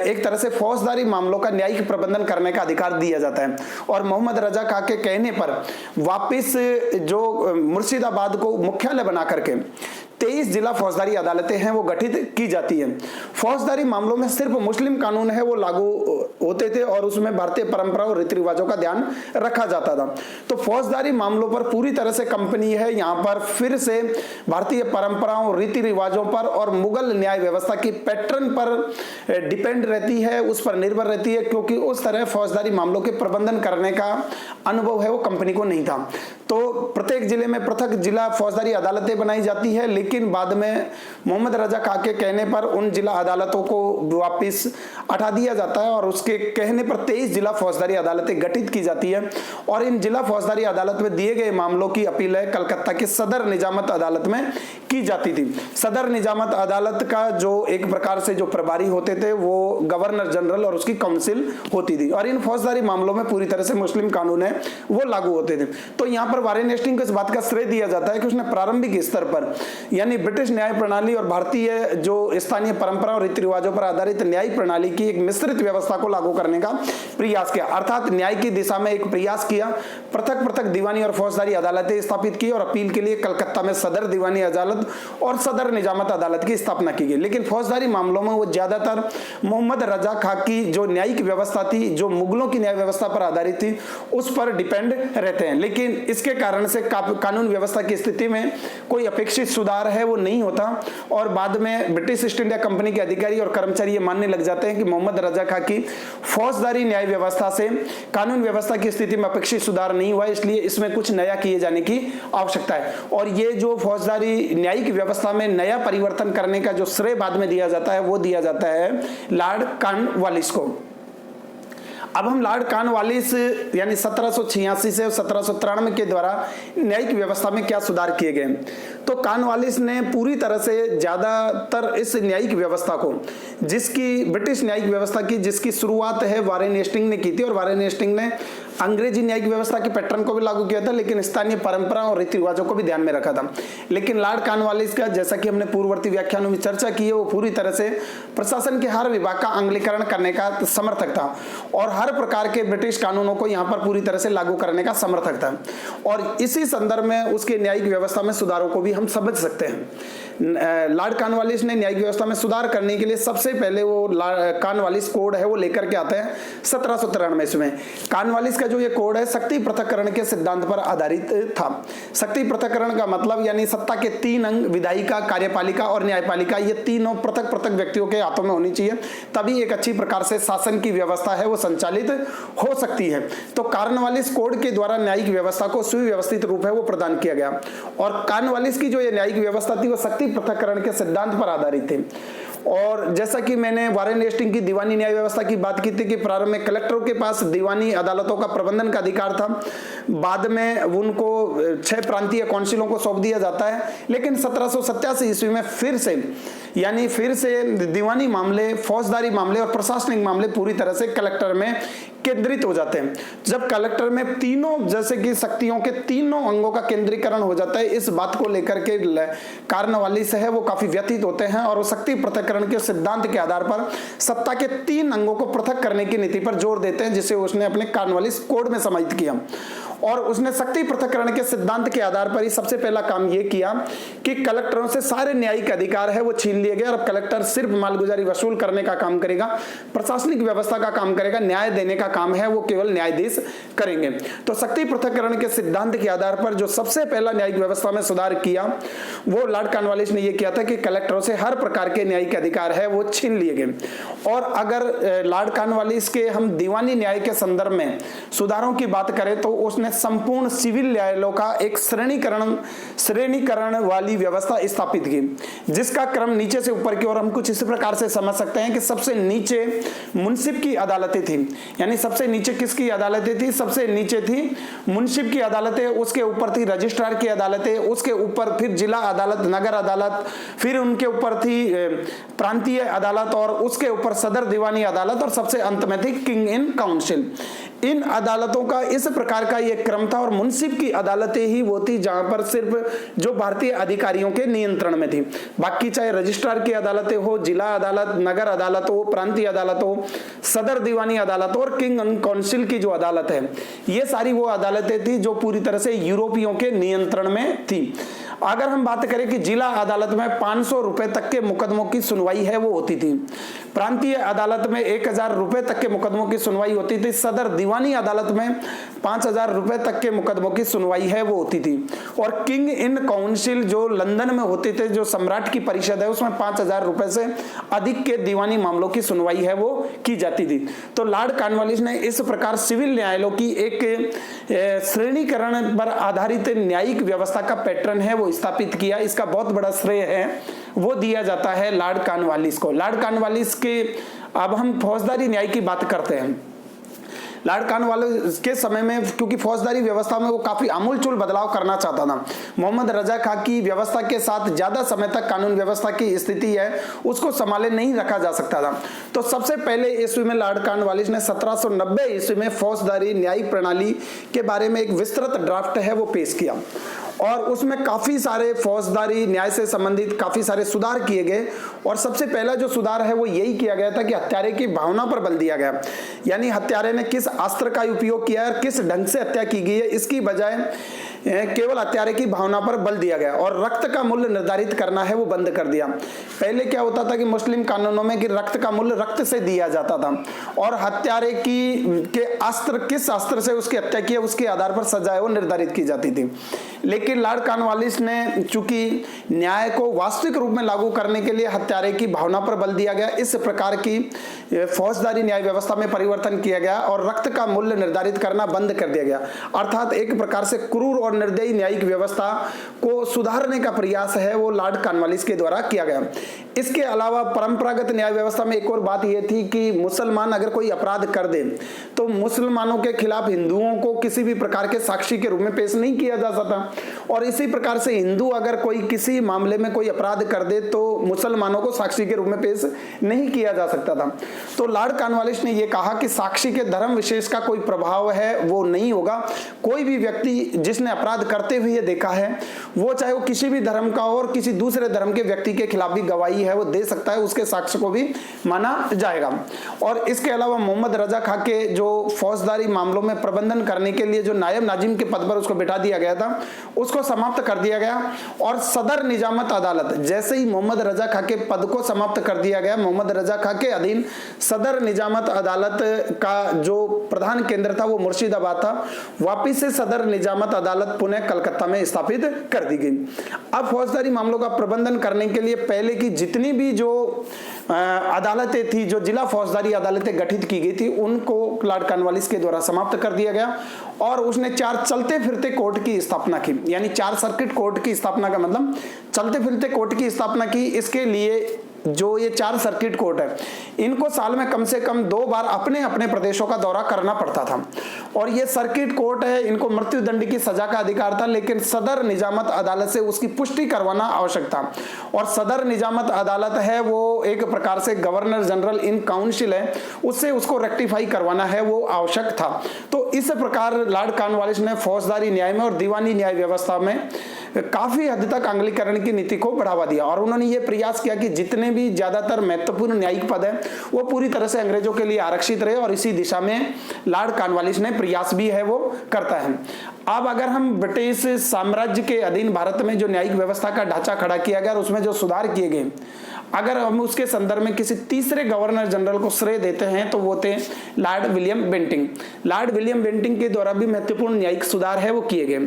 एक तरह से फौजदारी मामलों का न्यायिक प्रबंधन करने का अधिकार दिया जाता है। और मोहम्मद रजा खां के कहने पर वापिस जो मुर्शिदाबाद को मुख्यालय बना करके 23 जिला फौजदारी अदालतें हैं वो गठित की जाती है। फौजदारी मामलों में सिर्फ मुस्लिम कानून है वो लागू होते थे और उसमें भारतीय परंपरा और रीति रिवाजों का ध्यान रखा जाता था। तो फौजदारी मामलों पर पूरी तरह से कंपनी है यहाँ पर फिर से भारतीय परंपराओं, रीति रिवाजों पर और मुगल न्याय व्यवस्था की पैटर्न पर डिपेंड रहती है, उस पर निर्भर रहती है, क्योंकि उस तरह फौजदारी मामलों के प्रबंधन करने का अनुभव है वो कंपनी को नहीं था। तो प्रत्येक जिले में पृथक जिला फौजदारी अदालतें बनाई जाती है, लेकिन बाद में मोहम्मद रजा खां के कहने पर उन जिला अदालतों को वापस हटा दिया जाता है और उसके कहने पर 23 जिला फौजदारी अदालतें गठित की जाती है। और इन जिला फौजदारी अदालत में दिए गए मामलों की अपील कलकत्ता की सदर निजामत अदालत में की जाती थी। सदर निजामत अदालत का जो एक प्रकार से जो प्रभारी होते थे वो गवर्नर जनरल और उसकी काउंसिल होती थी, और इन फौजदारी मामलों में पूरी तरह से मुस्लिम कानून है वो लागू होते थे। तो यहाँ पर वारेन हेस्टिंग को इस बात का श्रेय दिया जाता है कि उसने प्रारंभिक स्तर पर यानी ब्रिटिश न्याय प्रणाली और भारतीय जो स्थानीय परंपरा और रीति रिवाजों पर आधारित न्याय प्रणाली की एक मिश्रित व्यवस्था को लागू करने का प्रयास किया, अर्थात न्याय की दिशा में एक प्रयास किया। पृथक पृथक दीवानी और फौजदारी अदालतें स्थापित की और अपील के लिए कलकत्ता में सदर दीवानी अदालत और सदर निजामत अदालत की स्थापना की गई। लेकिन फौजदारी मामलों में वो ज्यादातर मोहम्मद रजा खां की जो न्यायिक व्यवस्था थी, जो मुगलों की न्याय व्यवस्था पर आधारित थी, उस पर डिपेंड रहते हैं। लेकिन इसके कारण से कानून व्यवस्था की स्थिति में कोई अपेक्षित सुधार है वो नहीं होता और बाद में ब्रिटिश ईस्ट इंडिया कंपनी के अधिकारी और कर्मचारी ये मानने लग जाते हैं कि मोहम्मद रजा खां की फौजदारी न्याय व्यवस्था से कानून व्यवस्था की स्थिति में अपेक्षित सुधार नहीं हुआ, इसलिए इसमें कुछ नया किए जाने की आवश्यकता है। और ये जो फौजदारी न्यायिक व्यवस्था में नया परिवर्तन करने का जो श्रेय बाद में दिया जाता है वो दिया जाता है लॉर्ड कॉर्नवालिस को। अब हम लॉर्ड कॉर्नवालिस यानी 1786 से 1793 के द्वारा न्यायिक व्यवस्था में क्या सुधार किए गए। तो कॉर्नवालिस ने पूरी तरह से ज्यादातर इस न्यायिक व्यवस्था को, जिसकी ब्रिटिश न्यायिक व्यवस्था की जिसकी शुरुआत है वारेन हेस्टिंग ने की थी, और वारेन हेस्टिंग ने अंग्रेजी न्यायिक व्यवस्था के पैटर्न को भी लागू किया था, लेकिन स्थानीय परंपरा और रीति रिवाजों को भी ध्यान में रखा था। लेकिन लॉर्ड कॉर्नवालिस का, जैसा कि हमने पूर्ववर्ती व्याख्यानों में चर्चा की है, वो पूरी तरह से प्रशासन के हर विभाग का अंगलीकरण करने का समर्थक था और हर प्रकार के ब्रिटिश कानूनों को यहाँ पर पूरी तरह से लागू करने का समर्थक था। और इसी संदर्भ में उसके न्यायिक व्यवस्था में सुधारों को भी हम समझ सकते हैं। लॉर्ड कॉर्नवालिस ने न्यायिक व्यवस्था में सुधार करने के लिए सबसे पहले वो कॉर्नवालिस कोड है वो लेकर के आते हैं 1793 में। कॉर्नवालिस का जो ये कोड है शक्ति पृथक्करण के सिद्धांत पर आधारित था। शक्ति पृथक्करण का मतलब यानी सत्ता के 3 अंग, विधायिका, कार्यपालिका और न्यायपालिका, ये तीनों पृथक पृथक व्यक्तियों के हाथों में होनी चाहिए, तभी एक अच्छी प्रकार से शासन की व्यवस्था है वो संचालित हो सकती है। तो कॉर्नवालिस कोड के द्वारा न्यायिक व्यवस्था को सुव्यवस्थित रूप है वो प्रदान किया गया। और कॉर्नवालिस की जो ये न्यायिक व्यवस्था थी वो शक्ति पृथक्करण के सिद्धांत पर आधारित थी। और जैसा कि मैंने वारेन हेस्टिंग की दीवानी न्याय व्यवस्था की बात की थी कि प्रारंभ में कलेक्टरों के पास दीवानी अदालतों का प्रबंधन का अधिकार था, बाद में उनको 6 प्रांतीय काउंसिलों को सौंप दिया जाता है। लेकिन 1787 ईस्वी में फिर से दीवानी मामले, फौजदारी मामले और प्रशासनिक मामले पूरी तरह से कलेक्टर में केंद्रित हो जाते हैं। जब कलेक्टर में तीनों जैसे कि शक्तियों के तीनों अंगों का केंद्रीकरण हो जाता है, इस बात को लेकर के कॉर्नवालिस है वो काफी व्यथित होते हैं और वो शक्ति पृथक्करण के सिद्धांत के आधार पर सत्ता के 3 अंगों को पृथक करने की नीति पर जोर देते हैं, जिसे उसने अपने कॉर्नवालिस कोड में समाहित किया। और उसने शक्ति पृथक्करण के सिद्धांत के आधार पर ही सबसे पहला काम यह किया कि कलेक्टरों से सारे न्यायिक अधिकार है वो छीन लिए गए और कलेक्टर सिर्फ मालगुजारी वसूल करने का काम करेगा, प्रशासनिक व्यवस्था का काम करेगा, न्याय देने का काम है वो केवल न्यायाधीश करेंगे। तो शक्ति पृथक्करण के सिद्धांत के आधार पर जो सबसे पहला न्यायिक व्यवस्था में सुधार किया वो लॉर्ड कॉर्नवालिस ने यह किया था कि कलेक्टरों से हर प्रकार के न्यायिक अधिकार है वो छीन लिए गए। और अगर लॉर्ड कॉर्नवालिस के हम दीवानी न्याय के संदर्भ में सुधारों की बात करें तो उसने संपूर्ण सिविल न्यायालयों का एक श्रेणीकरण वाली व्यवस्था स्थापित की, जिसका क्रम नीचे से ऊपर की ओर हम कुछ इस प्रकार से समझ सकते हैं कि सबसे नीचे मुंसिफ की अदालतें थी। यानी सबसे नीचे किसकी अदालतें थी? सबसे नीचे थी मुंसिफ की अदालतें, उसके ऊपर थी रजिस्ट्रार की अदालतें, उसके ऊपर फिर जिला अदालत, नगर अदालत, फिर उनके ऊपर थी प्रांतीय अदालत और उसके ऊपर सदर दीवानी अदालत और सबसे अंत में थी किंग इन काउंसिल। इन अदालतों का इस प्रकार का यह क्रम था और मुंसिफ की अदालतें ही वो थी जहां पर सिर्फ जो भारतीय अधिकारियों के नियंत्रण में थी। बाकी चाहे रजिस्ट्रार की अदालतें हो, जिला अदालत, नगर अदालत हो, प्रांतीय अदालत हो, सदर दीवानी अदालत और किंग एंड काउंसिल की जो अदालत है, ये सारी वो अदालतें थी जो पूरी तरह से यूरोपियों के नियंत्रण में थी। अगर हम बात करें कि जिला अदालत में 500 रुपए तक के मुकदमों की सुनवाई है वो होती थी, प्रांतीय अदालत में 1000 रुपए तक के मुकदमों की सुनवाई होती थी, सदर दीवानी अदालत में 5000 रुपए तक के मुकदमों की सुनवाई है वो होती थी, और किंग इन काउंसिल जो लंदन में होते थे, जो सम्राट की परिषद है, उसमें 5000 रुपए से अधिक के दीवानी मामलों की सुनवाई है वो की जाती थी। तो लॉर्ड कॉर्नवालिस ने इस प्रकार सिविल न्यायालयों की एक श्रेणीकरण पर आधारित न्यायिक व्यवस्था का पैटर्न है वो स्थापित किया। इसका बहुत बड़ा श्रेय है वो दिया जाता है लॉर्ड कॉर्नवालिस को। लॉर्ड कॉर्नवालिस के, अब हम फौजदारी न्याय की बात करते हैं। लॉर्ड कॉर्नवालिस के समय में, क्योंकि फौजदारी व्यवस्था में वो काफी आमूलचूल बदलाव करना चाहता था, मोहम्मद रजा खां की व्यवस्था के साथ ज्यादा समय तक कानून व्यवस्था की स्थिति है उसको संभाले नहीं रखा जा सकता था। तो सबसे पहले ईस्वी में लॉर्ड कॉर्नवालिस ने 1790 ईस्वी में फौजदारी न्यायिक प्रणाली के बारे में एक विस्तृत ड्राफ्ट है वो पेश किया, और उसमें काफी सारे फौजदारी न्याय से संबंधित काफी सारे सुधार किए गए। और सबसे पहला जो सुधार है वो यही किया गया था कि हत्यारे की भावना पर बल दिया गया, यानी हत्यारे ने किस अस्त्र का उपयोग किया है, किस ढंग से हत्या की गई है, इसकी बजाय केवल हत्यारे की भावना पर बल दिया गया। और रक्त का मूल्य निर्धारित करना है वो बंद कर दिया। पहले क्या होता था कि मुस्लिम कानूनों में कि रक्त का मूल्य रक्त से दिया जाता था, और हत्यारे के अस्त्र, किस अस्त्र से उसकी हत्या की है उसके आधार पर सजा वो निर्धारित की जाती थी। लेकिन लॉर्ड कॉर्नवालिस ने चूंकि न्याय को वास्तविक रूप में लागू करने के लिए हत्यारे की भावना पर बल दिया गया, इस प्रकार की फौजदारी न्याय व्यवस्था में परिवर्तन किया गया और रक्त का मूल्य निर्धारित करना बंद कर दिया गया। अर्थात एक प्रकार से क्रूर और निर्दयी न्यायिक व्यवस्था को सुधारने का प्रयास है वो लॉर्ड कॉर्नवालिस के द्वारा किया गया। इसके अलावा परंपरागत न्याय व्यवस्था में एक और बात यह थी कि मुसलमान अगर कोई अपराध कर दे तो मुसलमानों के खिलाफ हिंदुओं को किसी भी प्रकार के साक्षी के रूप में पेश नहीं किया जा सकता, और इसी प्रकार से हिंदू अगर कोई किसी मामले में कोई अपराध कर दे तो मुसलमानों को साक्षी के रूप में पेश नहीं किया जा सकता था। तो लॉर्ड कॉर्नवालिस ने यह कहा कि साक्षी के धर्म विशेष का कोई प्रभाव है वो नहीं होगा। कोई भी व्यक्ति जिसने अपराध करते हुए देखा है, वो चाहे वो किसी भी धर्म का हो और किसी दूसरे धर्म के व्यक्ति के खिलाफ भी गवाही है वो दे सकता है, उसके साक्ष्य को भी माना जाएगा। और इसके अलावा मोहम्मद रजा खां के जो फौजदारी मामलों में प्रबंधन करने के लिए जो नायब नाजिम के पद पर उसको बिठा दिया गया था उसको समाप्त कर दिया गया, और सदर निजामत अदालत, जैसे ही मोहम्मद रजा खां के पद को समाप्त कर दिया गया, मोहम्मद रजा खां के अधीन सदर निजामत अदालत का जो प्रधान केंद्र था वो मुर्शिदाबाद था, वापिस से सदर निजामत अदालत पुणे कलकत्ता में स्थापित कर दी गई। अब फौजदारी मामलों का प्रबंधन करने के लिए पहले की जितनी भी जो अदालतें थी, जो जिला फौजदारी अदालतें गठित की गई थी, उनको लॉर्ड कॉर्नवालिस के द्वारा समाप्त कर दिया गया, और उसने 4 चलते फिरते कोर्ट की स्थापना की। यानी 4 सर्किट कोर्ट की स्थापना का मतलब चलते फिरते कोर्ट की स्थापना की। इसके लिए जो ये 4 सर्किट कोर्ट है, इनको साल में कम से कम 2 बार अपने अपने प्रदेशों का दौरा करना पड़ता था, और ये सर्किट कोर्ट है, इनको मृत्युदंड की सजा का अधिकार था, लेकिन सदर निजामत अदालत से उसकी पुष्टि करवाना आवश्यक था। और सदर निजामत अदालत है वो एक प्रकार से गवर्नर जनरल इन काउंसिल है, उससे उसको रेक्टिफाई करवाना है वो आवश्यक था। तो इस प्रकार लॉर्ड कॉर्नवालिस ने फौजदारी न्याय में और दीवानी न्याय व्यवस्था में काफी हद तक आंग्लीकरण की नीति को बढ़ावा दिया, और उन्होंने ये प्रयास किया कि जितने भी ज्यादातर महत्वपूर्ण न्यायिक पद है वो पूरी तरह से अंग्रेजों के लिए आरक्षित रहे, और इसी दिशा में लॉर्ड कॉर्नवालिस ने प्रयास भी है वो करता है। अब अगर हम ब्रिटिश साम्राज्य के अधीन भारत में जो न्यायिक व्यवस्था का ढांचा खड़ा किया गया और उसमें जो सुधार किए गए, अगर हम उसके संदर्भ में किसी तीसरे गवर्नर जनरल को श्रेय देते हैं तो वो थे Lord William Bentinck. Lord William Bentinck के द्वारा भी महत्वपूर्ण न्यायिक सुधार है वो किए गए।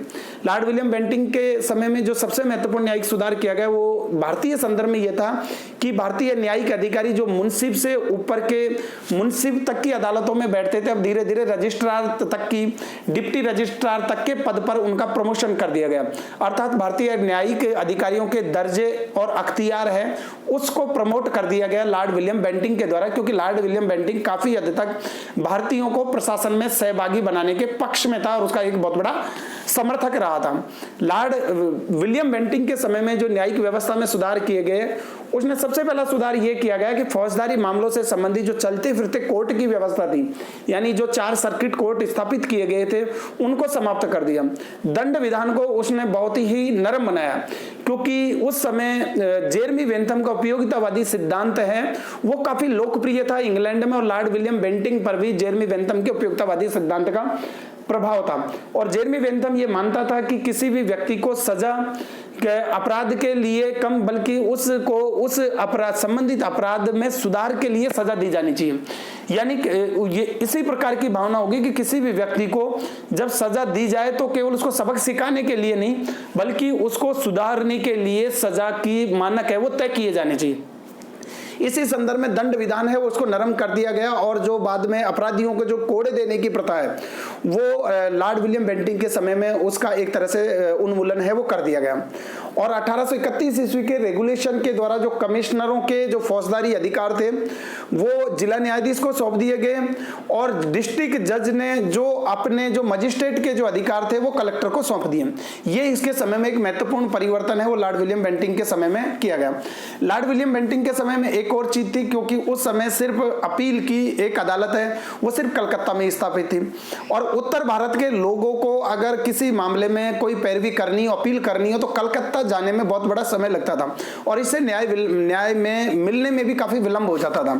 लॉर्ड विलियम बेंटिंग के समय में जो सबसे महत्वपूर्ण न्यायिक सुधार किया गया वो भारतीय संदर्भ में यह था कि भारतीय न्यायिक अधिकारी जो मुंसिफ से ऊपर के मुंसिफ तक की अदालतों में बैठते थे, अब धीरे धीरे रजिस्ट्रार तक की, डिप्टी रजिस्ट्रार तक के पद पर उनका प्रमोशन कर दिया गया। अर्थात भारतीय न्यायिक अधिकारियों के दर्जे और अख्तियार है उसको प्रमोट कर दिया गया लॉर्ड विलियम बेंटिंग के द्वारा, क्योंकि लॉर्ड विलियम बेंटिंग काफी हद तक भारतीयों को प्रशासन में सहभागी बनाने के पक्ष में था और उसका एक बहुत बड़ा समर्थक रहा था। लॉर्ड विलियम बेंटिंग के समय में जो न्यायिक व्यवस्था में सुधार किए गए, उसने सबसे पहला सुधार यह किया गया कि फौजदारी मामलों से संबंधित जो चलते फिरते कोर्ट की व्यवस्था थी, यानी जो 4 सर्किट कोर्ट स्थापित किए गए थे उनको समाप्त कर दिया। दंड विधान को उसने बहुत ही नरम बनाया, क्योंकि उस समय जेरमी बेंथम का उपयोगितावादी सिद्धांत है वो काफी लोकप्रिय था इंग्लैंड में, और लॉर्ड विलियम बेंटिंग पर भी जेरमी बेंथम के उपयोगितावादी सिद्धांत का प्रभाव था। और जेरेमी बेंथम ये मानता था कि किसी भी व्यक्ति को सजा अपराध के लिए कम बल्कि उसको उस अपराध संबंधित अपराध में सुधार के लिए सजा दी जानी चाहिए। यानी ये इसी प्रकार की भावना होगी कि किसी भी व्यक्ति को जब सजा दी जाए तो केवल उसको सबक सिखाने के लिए नहीं बल्कि उसको सुधारने के लिए सजा की मानक है वो तय किए जाने चाहिए। इसी संदर्भ में दंड विधान है वो उसको नरम कर दिया गया और जो बाद में अपराधियों को जो कोड़े देने की प्रथा है वो लॉर्ड विलियम बेंटिंक के समय में उसका एक तरह से उन्मूलन है वो कर दिया गया। और 1831 ईस्वी के रेगुलेशन के द्वारा जो कमिश्नरों के जो फौजदारी अधिकार थे वो जिला न्यायाधीश को सौंप दिए गए और डिस्ट्रिक्ट जज ने जो अपने जो मजिस्ट्रेट के जो अधिकार थे वो कलेक्टर को सौंप दिए। ये इसके समय में एक महत्वपूर्ण परिवर्तन है वो लॉर्ड विलियम बेंटिंक के समय में किया गया। लॉर्ड विलियम बेंटिंक के समय में एक और चीज थी, क्योंकि उस समय सिर्फ अपील की एक अदालत है वो सिर्फ कलकत्ता में स्थापित थी और उत्तर भारत के लोगों को अगर किसी मामले में कोई पैरवी करनी हो अपील करनी हो तो कलकत्ता जाने में बहुत बड़ा समय लगता था और इससे न्याय में मिलने में भी काफी विलंब हो जाता था।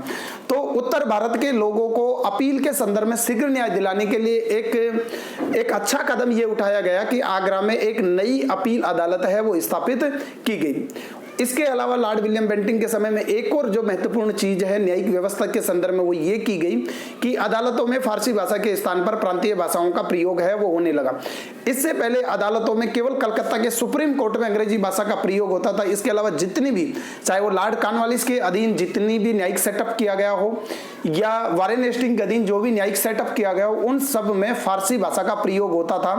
तो उत्तर भारत के लोगों को अपील के संदर्भ में शीघ्र न्याय दिलाने के लिए एक अच्छा कदम यह उठाया गया कि आगरा में एक नई अपील अदालत है वो स्थापित की गई। इसके अलावा लॉर्ड विलियम बेंटिंक के समय में एक और जो महत्वपूर्ण चीज है न्यायिक व्यवस्था के संदर्भ में वो ये की गई कि अदालतों में फारसी भाषा के स्थान पर प्रांतीय भाषाओं का प्रयोग है वो होने लगा। इससे पहले अदालतों में केवल कलकत्ता के सुप्रीम कोर्ट में अंग्रेजी भाषा का प्रयोग होता था। इसके अलावा जितनी भी चाहे वो लॉर्ड कॉर्नवालिस के अधीन जितनी भी न्यायिक सेटअप किया गया हो या वारेन हेस्टिंग के अधीन जो भी न्यायिक सेटअप किया गया हो उन सब में फारसी भाषा का प्रयोग होता था,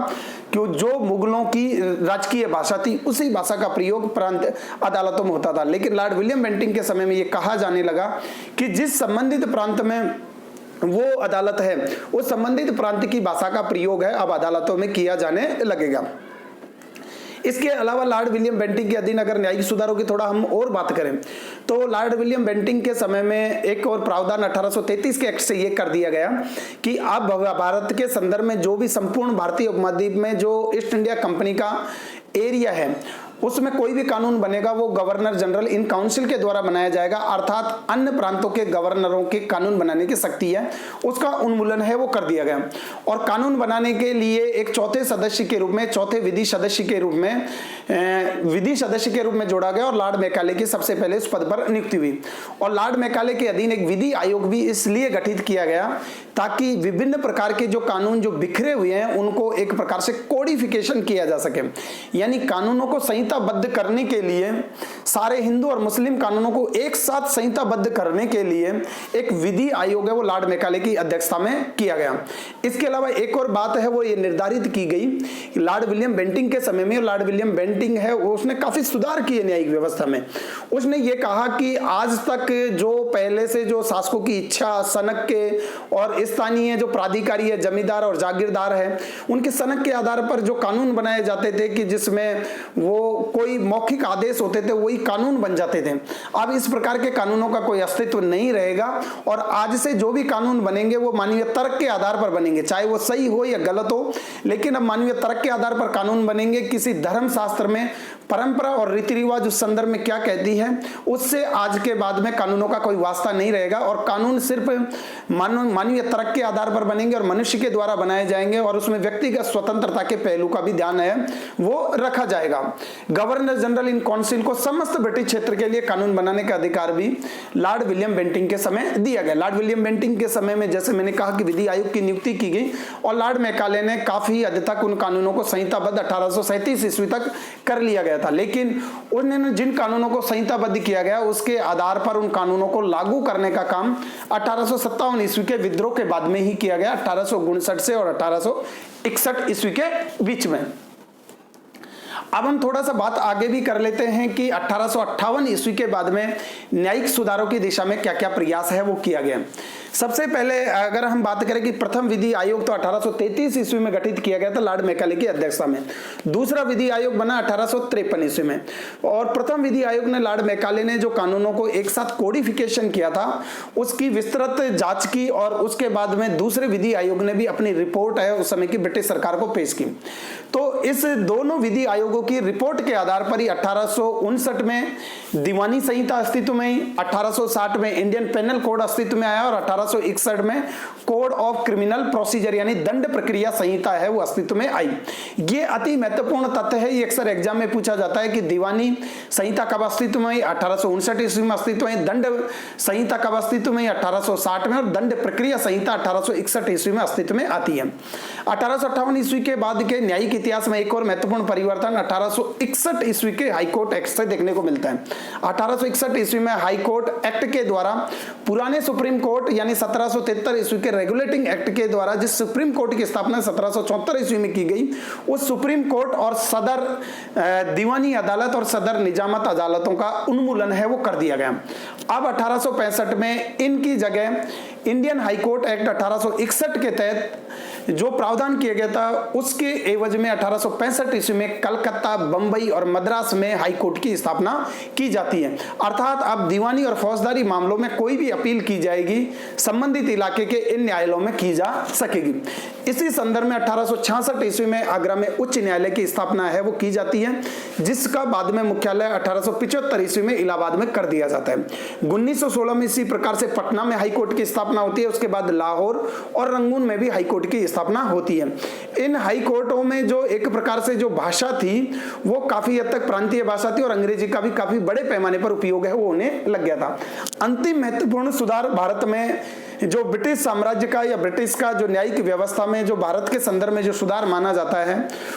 क्यों जो मुगलों की राजकीय भाषा थी उसी भाषा का प्रयोग प्रांत अदालतों में होता था। लेकिन लॉर्ड विलियम बेंटिंक के समय में यह कहा जाने लगा कि जिस संबंधित प्रांत में वो अदालत है उस संबंधित प्रांत की भाषा का प्रयोग है अब अदालतों में किया जाने लगेगा। इसके अलावा लॉर्ड विलियम बेंटिंक के अधीन अगर न्यायिक सुधारों की थोड़ा हम और बात करें तो लॉर्ड विलियम बेंटिंक के समय में एक और प्रावधान 1833 के एक्ट से यह कर दिया गया कि अब भारत के संदर्भ में जो भी संपूर्ण भारतीय उपमहाद्वीप में जो ईस्ट इंडिया कंपनी का एरिया है उसमें कोई भी कानून बनेगा वो गवर्नर जनरल इन काउंसिल के द्वारा बनाया जाएगा, अर्थात अन्य प्रांतों के गवर्नरों के कानून बनाने की शक्ति है उसका उन्मूलन है वो कर दिया गया। और कानून बनाने के लिए एक चौथे सदस्य के रूप में चौथे विधि सदस्य के रूप में जोड़ा गया और लॉर्ड मैकाले की सबसे पहले उस पद पर नियुक्ति हुई। और लॉर्ड मैकाले के अधीन एक विधि आयोग भी इसलिए गठित किया गया ताकि विभिन्न प्रकार के जो कानून जो बिखरे हुए हैं उनको एक प्रकार से कोडिफिकेशन किया जा सके, यानी कानूनों को संहिताबद्ध करने के लिए सारे हिंदू और मुस्लिम कानूनों को एक साथ संहिताबद्ध करने के लिए एक विधि आयोग है वो लॉर्ड मैकाले की अध्यक्षता में किया गया। इसके अलावा एक और बात है वो ये निर्धारित की गई लॉर्ड विलियम बेंटिंक के समय में। लॉर्ड विलियम बेंटिंक है उसने काफी सुधार किए न्यायिक व्यवस्था में। उसने ये कहा कि आज तक जो पहले से जो शासकों की इच्छा सनक के और स्थानीय जो प्राधिकारी है जमींदार और जागीरदार है उनके सनक के आधार पर जो कानून बनाए जाते थे कि जिसमें वो कोई मौखिक आदेश होते थे वही कानून बन जाते थे, अब इस प्रकार के कानूनों का कोई अस्तित्व नहीं रहेगा और आज से जो भी कानून बनेंगे वो मानवीय तर्क के आधार पर बनेंगे, चाहे वो सही हो या गलत हो, लेकिन अब मानवीय तर्क के आधार पर कानून बनेंगे। किसी धर्म शास्त्र में परंपरा और रीति रिवाज उस संदर्भ में क्या कहती है उससे आज के बाद में कानूनों का कोई वास्ता नहीं रहेगा और कानून सिर्फ मानवीय तर्क के आधार पर बनेंगे और मनुष्य के द्वारा बनाए जाएंगे और उसमें व्यक्तिगत स्वतंत्रता के पहलू का भी ध्यान है वो रखा जाएगा। गवर्नर जनरल इन काउंसिल को समस्त ब्रिटिश क्षेत्र के लिए कानून बनाने का अधिकार भी लॉर्ड विलियम बेंटिंक के समय दिया गया। लॉर्ड विलियम बेंटिंक के समय में जैसे मैंने कहा कि विधि आयोग की नियुक्ति की गई और लॉर्ड मैकाले ने काफी हद तक उन कानूनों को संहिताबद्ध 1837 ईस्वी तक कर लिया गया था, लेकिन उन्होंने जिन कानूनों को संहिताबद्ध किया गया उसके आधार पर उन कानूनों को लागू करने का काम 1857 ईस्वी के विद्रोह के बाद में ही किया गया, 1859 से और 1861 ईस्वी के बीच में। अब हम थोड़ा सा बात आगे भी कर लेते हैं कि 1858 ईस्वी के बाद में न्यायिक सुधारों की दिशा में क्या क्या प्रयास है वो किया गया। सबसे पहले अगर हम बात करें कि प्रथम विधि आयोग तो 1833 ईस्वी में गठित किया गया था लॉर्ड मैकाले की अध्यक्षता में। दूसरा विधि आयोग बना 1853 ईस्वी में और प्रथम विधि आयोग ने लॉर्ड मैकाले ने जो कानूनों को एक साथ कोडिफिकेशन किया था उसकी विस्तृत जांच की और उसके बाद में दूसरे विधि आयोग ने भी अपनी रिपोर्ट है उस समय की ब्रिटिश सरकार को पेश की। तो इस दोनों विधि आयोगों की रिपोर्ट के आधार पर ही 1859 में दीवानी संहिता अस्तित्व में, 1860 में इंडियन पेनल कोड अस्तित्व में आया और 1861 में कोड ऑफ क्रिमिनल प्रोसीजर यानी दंड प्रक्रिया संहिता है वो अस्तित्व में आई। ये अति महत्वपूर्ण तथ्य है, ये अक्सर एग्जाम में पूछा जाता है कि दीवानी संहिता कब अस्तित्व में आई, 1859 ईस्वी में अस्तित्व में, दंड संहिता कब अस्तित्व में, 1860 में, और दंड प्रक्रिया संहिता 1861 ईस्वी में अस्तित्व में आती है। 1858 ईस्वी के बाद के न्यायिक इतिहास में एक और महत्वपूर्ण परिवर्तन 1861 ईस्वी के हाईकोर्ट एक्ट से देखने को मिलता है। 1861 ईस्वी में हाईकोर्ट एक्ट के द्वारा पुराने सुप्रीम कोर्ट यानी 1773 ईस्वी के रेगुलेटिंग एक्ट के द्वारा जिस सुप्रीम कोर्ट की स्थापना 1774 ईस्वी में की गई, उस सुप्रीम कोर्ट और सदर दीवानी अदालत और सदर निजामत अदालतों का उन्मूलन है वो कर दिया गया। अब 1865 में इनकी जगह इंडियन हाईकोर्ट एक्ट 1861 के तहत जो प्रावधान किया गया था उसके एवज में 1865 ईस्वी में कलकत्ता, बंबई और मद्रास में हाईकोर्ट की स्थापना की जाती है। अर्थात अब दीवानी और फौजदारी मामलों में कोई भी अपील की जाएगी संबंधित इलाके के इन न्यायालयों में की जा सकेगी। इसी संदर्भ में 1866 ईस्वी में आगरा में उच्च न्यायालय की स्थापना है वो की जाती है, जिसका बाद में मुख्यालय 1875 ईस्वी में इलाहाबाद में कर दिया जाता है। 1916 में इसी प्रकार से पटना में हाईकोर्ट की स्थापना होती है। उसके बाद लाहौर और रंगून में भी हाईकोर्ट की स्थापना होती है। इन हाई कोर्टों में जो एक प्रकार से जो भाषा थी वो काफी हद तक प्रांतीय भाषा थी और अंग्रेजी का भी काफी बड़े पैमाने पर उपयोग है वो होने लग गया था। अंतिम महत्वपूर्ण सुधार भारत में जो ब्रिटिश साम्राज्य का या ब्रिटिश का जो न्यायिक व्यवस्था में जो भारत के संदर्भ में जो सुधार माना जाता है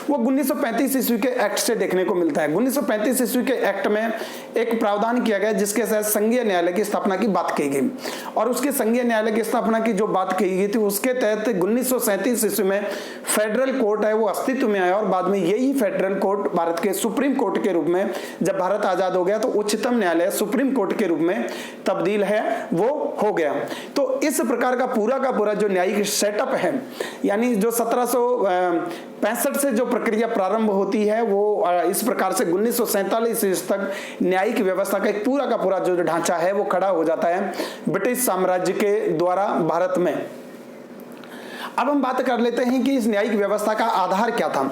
वो 1935 ईस्वी के एक्ट से देखने को मिलता है। 1935 ईस्वी के एक्ट में एक प्रावधान किया गया जिसके तहत संघीय न्यायालय की स्थापना की बात कही गई और उसके संघीय न्यायालय की स्थापना की जो बात कही गई थी उसके तहत 1937 ईस्वी में फेडरल कोर्ट है वो अस्तित्व में आया और बाद में यही फेडरल कोर्ट भारत के सुप्रीम कोर्ट के रूप में जब भारत आजाद हो गया तो उच्चतम न्यायालय सुप्रीम कोर्ट के रूप में तब्दील है वो हो गया। तो इस प्रकार का पूरा जो न्यायिक सेटअप है यानी जो 1765 से जो प्रक्रिया प्रारंभ होती है वो इस प्रकार से 1947 तक न्यायिक व्यवस्था का एक पूरा जो ढांचा है वो खड़ा हो जाता है ब्रिटिश साम्राज्य के द्वारा भारत में। अब हम बात कर लेते हैं कि इस न्यायिक व्यवस्था का आधार क्या था,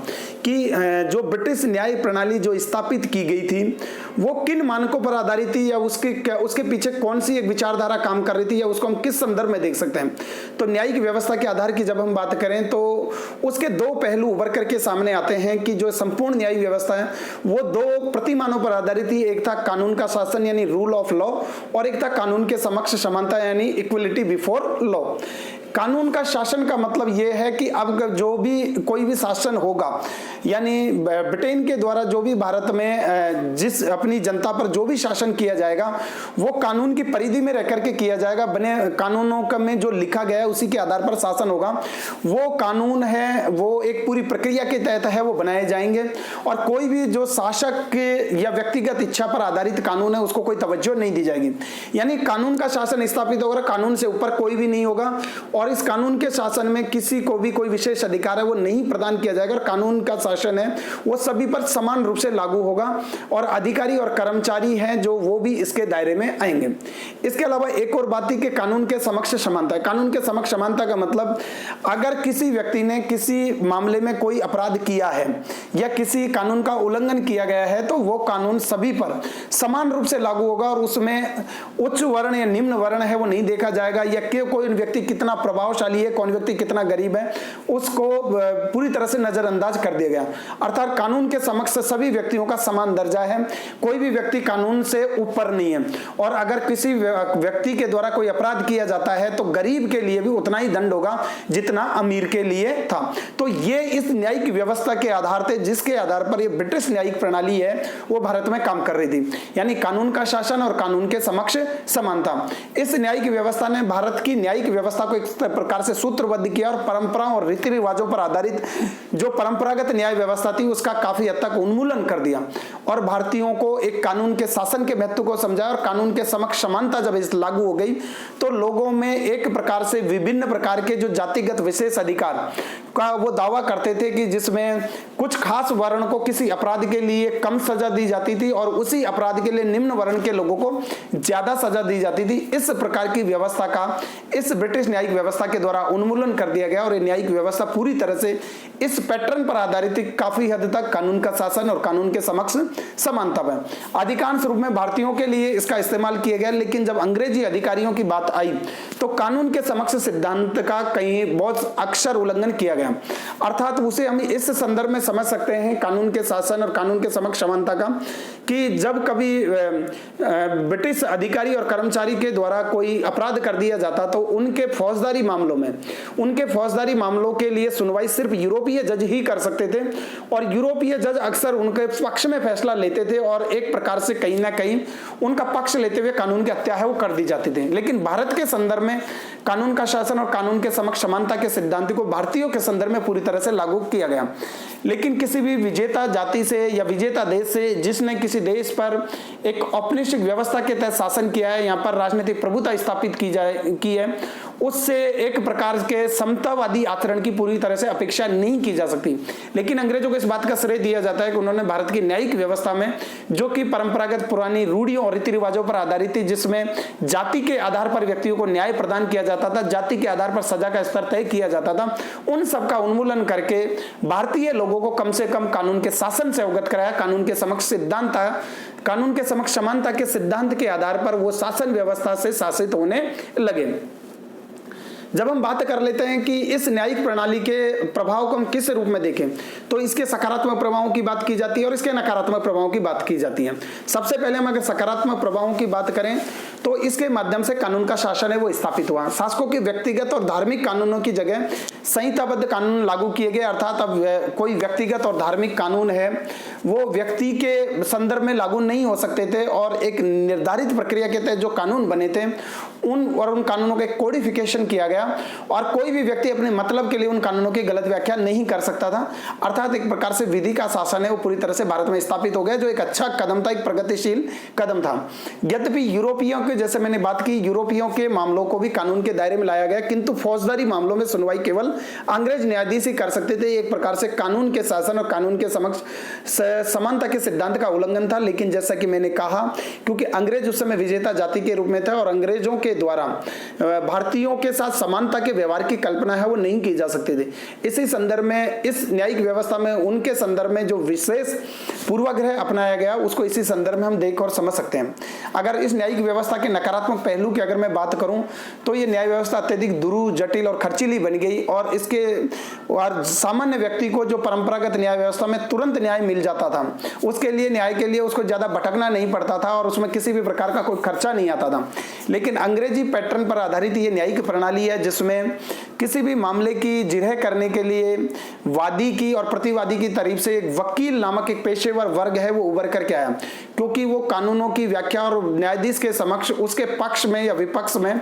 कि जो ब्रिटिश न्याय प्रणाली जो स्थापित की गई थी वो किन मानकों पर आधारित थी या उसके पीछे कौन सी एक विचारधारा काम कर रही थी या उसको हम किस संदर्भ में देख सकते हैं। तो न्यायिक व्यवस्था के आधार की जब हम बात करें तो उसके दो पहलू उभर करके सामने आते हैं कि जो संपूर्ण न्यायिक व्यवस्था है वो दो प्रतिमानों पर आधारित थी। एक था कानून का शासन यानी रूल ऑफ लॉ और एक था कानून के समक्ष समानता यानी इक्वलिटी बिफोर लॉ। कानून का शासन का मतलब यह है कि अब जो भी कोई भी शासन होगा यानी ब्रिटेन के द्वारा जो भी भारत में जिस अपनी जनता पर जो भी शासन किया जाएगा वो कानून की परिधि में रह करके किया जाएगा। बने कानूनों का में जो लिखा गया है उसी के आधार पर शासन होगा। वो कानून है वो एक पूरी प्रक्रिया के तहत है वो बनाए जाएंगे और कोई भी जो शासक या व्यक्तिगत इच्छा पर आधारित कानून है उसको कोई तवज्जो नहीं दी जाएगी। यानी कानून का शासन स्थापित होगा, कानून से ऊपर कोई भी नहीं होगा और इस कानून के शासन में किसी को भी कोई विशेष अधिकार है वो नहीं प्रदान किया जाएगा और कानून का शासन है वो सभी पर समान रूप से लागू होगा और अधिकारी और कर्मचारी हैं जो वो भी इसके दायरे में आएंगे। इसके अलावा एक और बात है कि कानून के समक्ष समानता। कानून के समक्ष समानता का मतलब अगर किसी व्यक्ति ने किसी मामले में कोई अपराध किया है या किसी कानून का उल्लंघन किया गया है तो वो कानून सभी पर समान रूप से लागू होगा और उसमें उच्च वर्ण या निम्न वर्ण है वो नहीं देखा जाएगा या कोई व्यक्ति कितना प्रभावशाली है कौन व्यक्ति कितना गरीब है उसको पूरी तरह से नजरअंदाज कर दिया गया। अर्थात कानून के समक्ष सभी व्यक्तियों का समान दर्जा है, कोई भी व्यक्ति कानून से ऊपर नहीं है और अगर किसी व्यक्ति के द्वारा कोई अपराध किया जाता है तो गरीब के लिए भी उतना ही दंड होगा जितना अमीर के लिए था। तो ये इस न्यायिक व्यवस्था के आधार थे जिसके आधार पर ये ब्रिटिश न्यायिक प्रणाली है वो भारत में काम कर रही थी, यानी कानून का शासन और कानून के समक्ष समानता। इस न्यायिक व्यवस्था ने भारत की न्यायिक व्यवस्था को एक प्रकार से सूत्रबद्ध किया और परंपराओं और रीति रिवाजों पर आधारित जो परंपरागत न्याय व्यवस्था थी उसका काफी हद तक उन्मूलन कर दिया और भारतीयों को एक कानून के शासन के महत्व को समझाया और कानून के समक्ष समानता जब इस लागू हो गई तो लोगों में एक प्रकार से विभिन्न प्रकार के जो जातिगत विशेष अधिकार का वो दावा करते थे कि जिसमें कुछ खास वर्ण को किसी अपराध के लिए कम सजा दी जाती थी और उसी अपराध के लिए निम्न वर्ण के लोगों को ज्यादा सजा दी जाती थी। इस प्रकार की व्यवस्था का इस ब्रिटिश न्यायिक व्यवस्था के द्वारा उन्मूलन कर दिया गया और ये न्यायिक व्यवस्था पूरी तरह से इस पैटर्न पर आधारित काफी हद तक कानून का शासन और कानून के समक्ष समानता है। अधिकांश रूप में भारतीयों के लिए इसका इस्तेमाल किया गया, लेकिन जब अंग्रेजी अधिकारियों की बात आई तो कानून के समक्ष सिद्धांत का कहीं बहुत अक्षर उल्लंघन किया गया। अर्थात उसे हम इस संदर्भ में समझ सकते हैं कानून के शासन और कानून के समक्ष समानता का, कि जब कभी ब्रिटिश अधिकारी और कर्मचारी के द्वारा कोई अपराध कर दिया जाता तो उनके फौजदारी मामलों के लिए सुनवाई सिर्फ यूरोपीय जज ही कर सकते थे और यूरोपीय जज अक्सर उनके पक्ष में फैसला लेते थे और एक प्रकार से कहीं ना कहीं उनका पक्ष लेते हुए कानून की हत्या है वो कर दी जाती थी। लेकिन भारत के संदर्भ में कानून का शासन और कानून के समक्ष समानता के सिद्धांत को भारतीयों के संदर्भ में पूरी तरह से लागू किया गया। लेकिन किसी भी विजेता जाति से या विजेता देश से जिसने किसी देश पर एक औपनिवेशिक व्यवस्था के तहत शासन किया है, यहाँ पर राजनीतिक प्रभुता स्थापित की है, उससे एक प्रकार के समतावादी आचरण की पूरी तरह से अपेक्षा नहीं की जा सकती। लेकिन अंग्रेजों को इस बात का श्रेय दिया जाता है कि उन्होंने भारत की न्यायिक व्यवस्था में, जो कि परंपरागत पुरानी रूढ़ियों और रीति रिवाजों पर आधारित थी, जिसमें जाति के आधार पर व्यक्तियों को न्याय प्रदान किया जाता था, जाति के आधार पर सजा का स्तर तय किया जाता था, उन सब का उन्मूलन करके भारतीय लोगों को कम से कम कानून के शासन से अवगत कराया। कानून के समक्ष सिद्धांत, कानून के समक्ष समानता के सिद्धांत के आधार पर वो शासन व्यवस्था से शासित होने लगे। जब हम बात कर लेते हैं कि इस न्यायिक प्रणाली के प्रभाव को हम किस रूप में देखें, तो इसके सकारात्मक प्रभावों की बात की जाती है और इसके नकारात्मक प्रभावों की बात की जाती है। सबसे पहले हम अगर सकारात्मक प्रभावों की बात करें तो इसके माध्यम से कानून का शासन है वो स्थापित हुआ। शासकों के व्यक्तिगत और धार्मिक कानूनों की जगह संहिताबद्ध कानून लागू किए गए। अर्थात अब कोई व्यक्तिगत और धार्मिक कानून है वो व्यक्ति के संदर्भ में लागू नहीं हो सकते थे और एक निर्धारित प्रक्रिया के तहत जो कानून बने थे उन कानूनों का कोडिफिकेशन किया गया और कोई भी व्यक्ति अपने मतलब के लिए उन कानूनों की गलत व्याख्या नहीं कर सकता था। अर्थात एक प्रकार से विधि का शासन है वो पूरी तरह से भारत में स्थापित हो गया, जो एक अच्छा कदम था, एक प्रगतिशील कदम था। यद्यपि यूरोपियों के, जैसे मैंने बात की, यूरोपियों के मामलों को भी कानून के दायरे में लाया गया, किंतु फौजदारी मामलों में सुनवाई केवल अंग्रेज न्यायाधीश ही कर सकते थे। एक प्रकार से कानून के शासन और कानून के समक्ष समानता के सिद्धांत का उल्लंघन था। लेकिन जैसा कि मैंने कहा, क्योंकि अंग्रेज उस समय विजेता जाति के रूप में थे और अंग्रेजों के द्वारा भारतीयों के साथ समानता के व्यवहार की कल्पना है वो नहीं की जा सकती थी। इसी संदर्भ में इस न्यायिक व्यवस्था में उनके संदर्भ में जो विशेष पूर्वाग्रह अपनाया गया उसको इसी संदर्भ में हम देख और समझ सकते हैं। अगर इस न्यायिक व्यवस्था के नकारात्मक पहलू की अगर मैं बात करूं तो ये न्याय व्यवस्था अत्यधिक दुरू, जटिल और खर्चीली बन गई और इसके और सामान्य व्यक्ति को जो परंपरागत न्याय व्यवस्था में तुरंत न्याय मिल जाता था, उसके लिए न्याय के लिए उसको ज्यादा भटकना नहीं पड़ता था और उसमें किसी भी प्रकार का कोई खर्चा नहीं आता था। लेकिन अंग्रेजी पैटर्न पर आधारित ये न्यायिक प्रणाली है जिसमें किसी भी मामले की जिरह करने के लिए वादी की और प्रतिवादी की तरफ से एक वकील नामक एक पेशेवर वर्ग है वो उभर करके आया, क्योंकि वो कानूनों की व्याख्या और न्यायाधीश के समक्ष उसके पक्ष में या विपक्ष में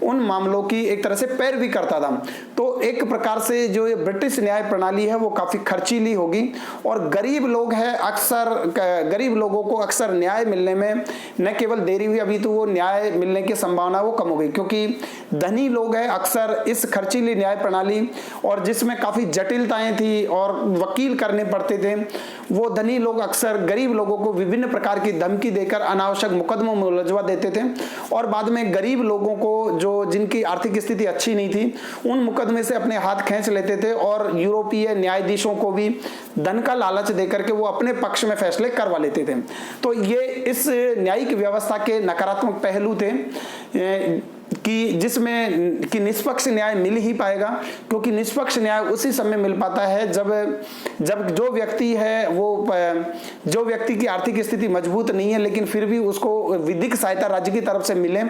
उन मामलों की एक तरह से पैरवी करता था। तो एक प्रकार से जो ये ब्रिटिश न्याय प्रणाली है वो काफी खर्चीली होगी और गरीब लोग हैं, अक्सर गरीब लोगों को अक्सर न्याय मिलने में न केवल देरी हुई, अभी तो वो न्याय मिलने की संभावना वो कम हो गई, क्योंकि धनी लोग हैं अक्सर इस खर्चीली न्याय प्रणाली और जिसमें काफी जटिलताएं थी और वकील करने पड़ते थे, वो धनी लोग अक्सर गरीब लोगों को विभिन्न प्रकार की धमकी देकर अनावश्यक मुकदमों में उलझवा देते थे और बाद में गरीब लोगों को जो जिनकी आर्थिक स्थिति अच्छी नहीं थी उन मुकदमे से अपने हाथ खींच लेते थे और यूरोपीय न्यायाधीशों को भी धन का लालच देकर के वो अपने पक्ष में फैसले करवा लेते थे। तो ये इस न्यायिक व्यवस्था के नकारात्मक पहलू थे कि जिसमें कि निष्पक्ष न्याय मिल ही पाएगा, क्योंकि निष्पक्ष न्याय उसी समय मिल पाता है जब जो व्यक्ति है वो जो व्यक्ति की आर्थिक स्थिति मजबूत नहीं है लेकिन फिर भी उसको विधिक सहायता राज्य की तरफ से मिले,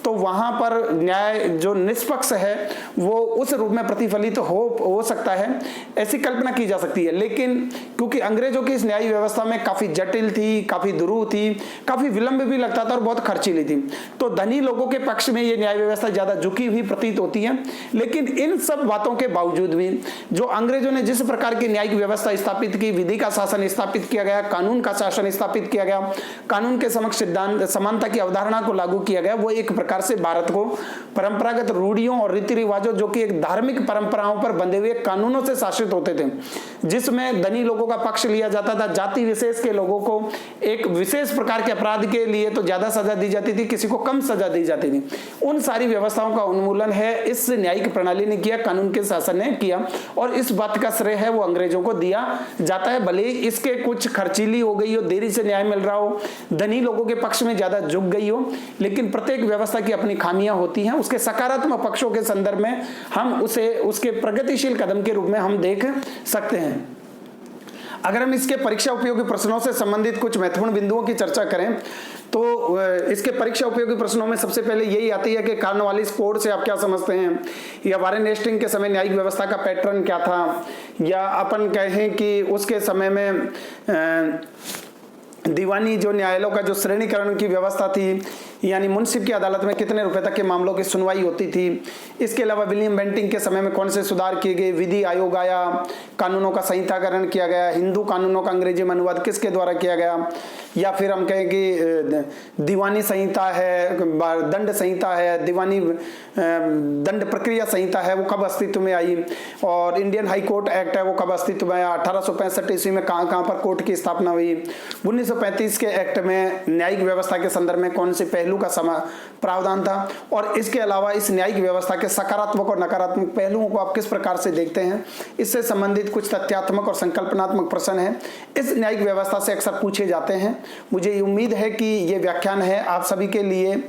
तो वहां पर न्याय जो निष्पक्ष है वो उस रूप में प्रतिफलित हो सकता है, ऐसी कल्पना की जा सकती है। लेकिन क्योंकि अंग्रेजों की इस न्यायिक व्यवस्था में काफी जटिल थी, काफी दुरूह थी, काफी विलंब भी लगता था और बहुत खर्चीली थी, तो धनी लोगों के पक्ष में ये न्याय व्यवस्था ज्यादा झुकी हुई प्रतीत होती है। लेकिन इन सब बातों के बावजूद भी जो अंग्रेजों ने जिस प्रकार की न्यायिक व्यवस्था स्थापित की, विधि का शासन स्थापित किया गया, कानून का शासन स्थापित किया गया, कानून के समक्ष सिद्धांत समानता की अवधारणा को लागू किया गया, वो एक प्रकार से भारत को परंपरागत रूढ़ियों और रीति रिवाजों, जो कि एक धार्मिक परंपराओं पर बंधे हुए कानूनों से शासित होते थे, जिसमें धनी लोगों का पक्ष लिया जाता था, जाति विशेष के लोगों को एक विशेष प्रकार के अपराध के लिए तो ज्यादा सजा दी जाती थी, किसी को कम सजा दी जाती थी। उन सारी व्यवस्थाओं का उन्मूलन है इस न्यायिक प्रणाली ने किया, कानून के शासन ने किया, और इस बात का श्रेय है वो अंग्रेजों को दिया जाता है। भले इसके कुछ खर्चीली हो गई हो, देरी से न्याय मिल रहा हो, धनी लोगों के पक्ष में ज्यादा झुक गई हो, लेकिन प्रत्येक व्यवस्था की अपनी खामियां होती हैं। उसके सकारात्मक पक्षों के संदर्भ में हम उसे उसके प्रगतिशील कदम के रूप में हम देख सकते हैं। अगर हम इसके परीक्षा उपयोगी प्रश्नों से संबंधित कुछ महत्वपूर्ण बिंदुओं की चर्चा करें तो इसके परीक्षा उपयोगी प्रश्नों में सबसे पहले यही आती है कि कॉर्नवालिस कोड से आप क्या समझते हैं, या वारेन हेस्टिंग के समय न्यायिक व्यवस्था का पैटर्न क्या था, या अपन कहें कि उसके समय में दीवानी जो न्यायालयों का जो श्रेणीकरण की व्यवस्था थी, यानी मुंसिफ की अदालत में कितने रुपए तक के मामलों की सुनवाई होती थी। इसके अलावा विलियम बेंटिंग के समय में कौन से सुधार किए गए, विधि आयोग आया, कानूनों का संहिताकरण किया गया, हिंदू कानूनों का अंग्रेजी में अनुवाद किसके द्वारा किया गया, या फिर हम कहें कि दीवानी संहिता है, दंड संहिता है, दीवानी दंड प्रक्रिया संहिता है, वो कब अस्तित्व में आई, और इंडियन हाई कोर्ट एक्ट है वो कब अस्तित्व में आया, 1865 ईस्वी में कहाँ पर कोर्ट की स्थापना हुई, 1935 के एक्ट में न्यायिक व्यवस्था के संदर्भ में कौन से पहलू का प्रावधान था, और इसके अलावा इस न्यायिक व्यवस्था के सकारात्मक और नकारात्मक पहलुओं को आप किस प्रकार से देखते हैं, इससे संबंधित कुछ तथ्यात्मक और संकल्पनात्मक प्रश्न हैं इस न्यायिक व्यवस्था से अक्सर पूछे जाते हैं। मुझे उम्मीद है कि ये व्याख्यान है आप सभी के लिए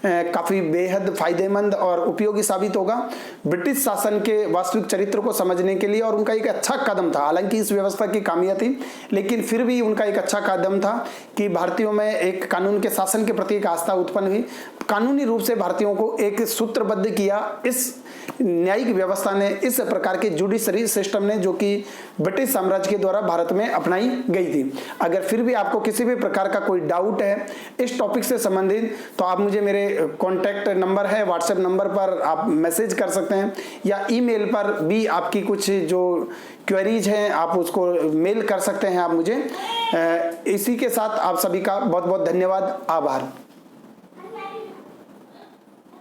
काफी बेहद फायदेमंद और उपयोगी साबित होगा ब्रिटिश शासन के वास्तविक चरित्र को समझने के लिए, और उनका एक अच्छा कदम था। हालांकि इस व्यवस्था की खामियां थी, लेकिन फिर भी उनका एक अच्छा कदम था कि भारतीयों में एक कानून के शासन के प्रति एक आस्था उत्पन्न हुई, कानूनी रूप से भारतीयों को एक सूत्रबद्ध किया। इस न्यायिक व्यवस्था ने, इस प्रकार के जुडिशरी सिस्टम ने, जो कि ब्रिटिश साम्राज्य के द्वारा भारत में अपनाई गई थी। अगर फिर भी आपको किसी भी प्रकार का कोई डाउट है इस टॉपिक से संबंधित, तो आप मुझे मेरे कॉन्टैक्ट नंबर है, व्हाट्सएप नंबर पर आप मैसेज कर सकते हैं, या ईमेल पर भी आपकी कुछ जो क्वेरीज हैं आप उसको मेल कर सकते हैं आप मुझे। इसी के साथ आप सभी का बहुत बहुत धन्यवाद, आभार।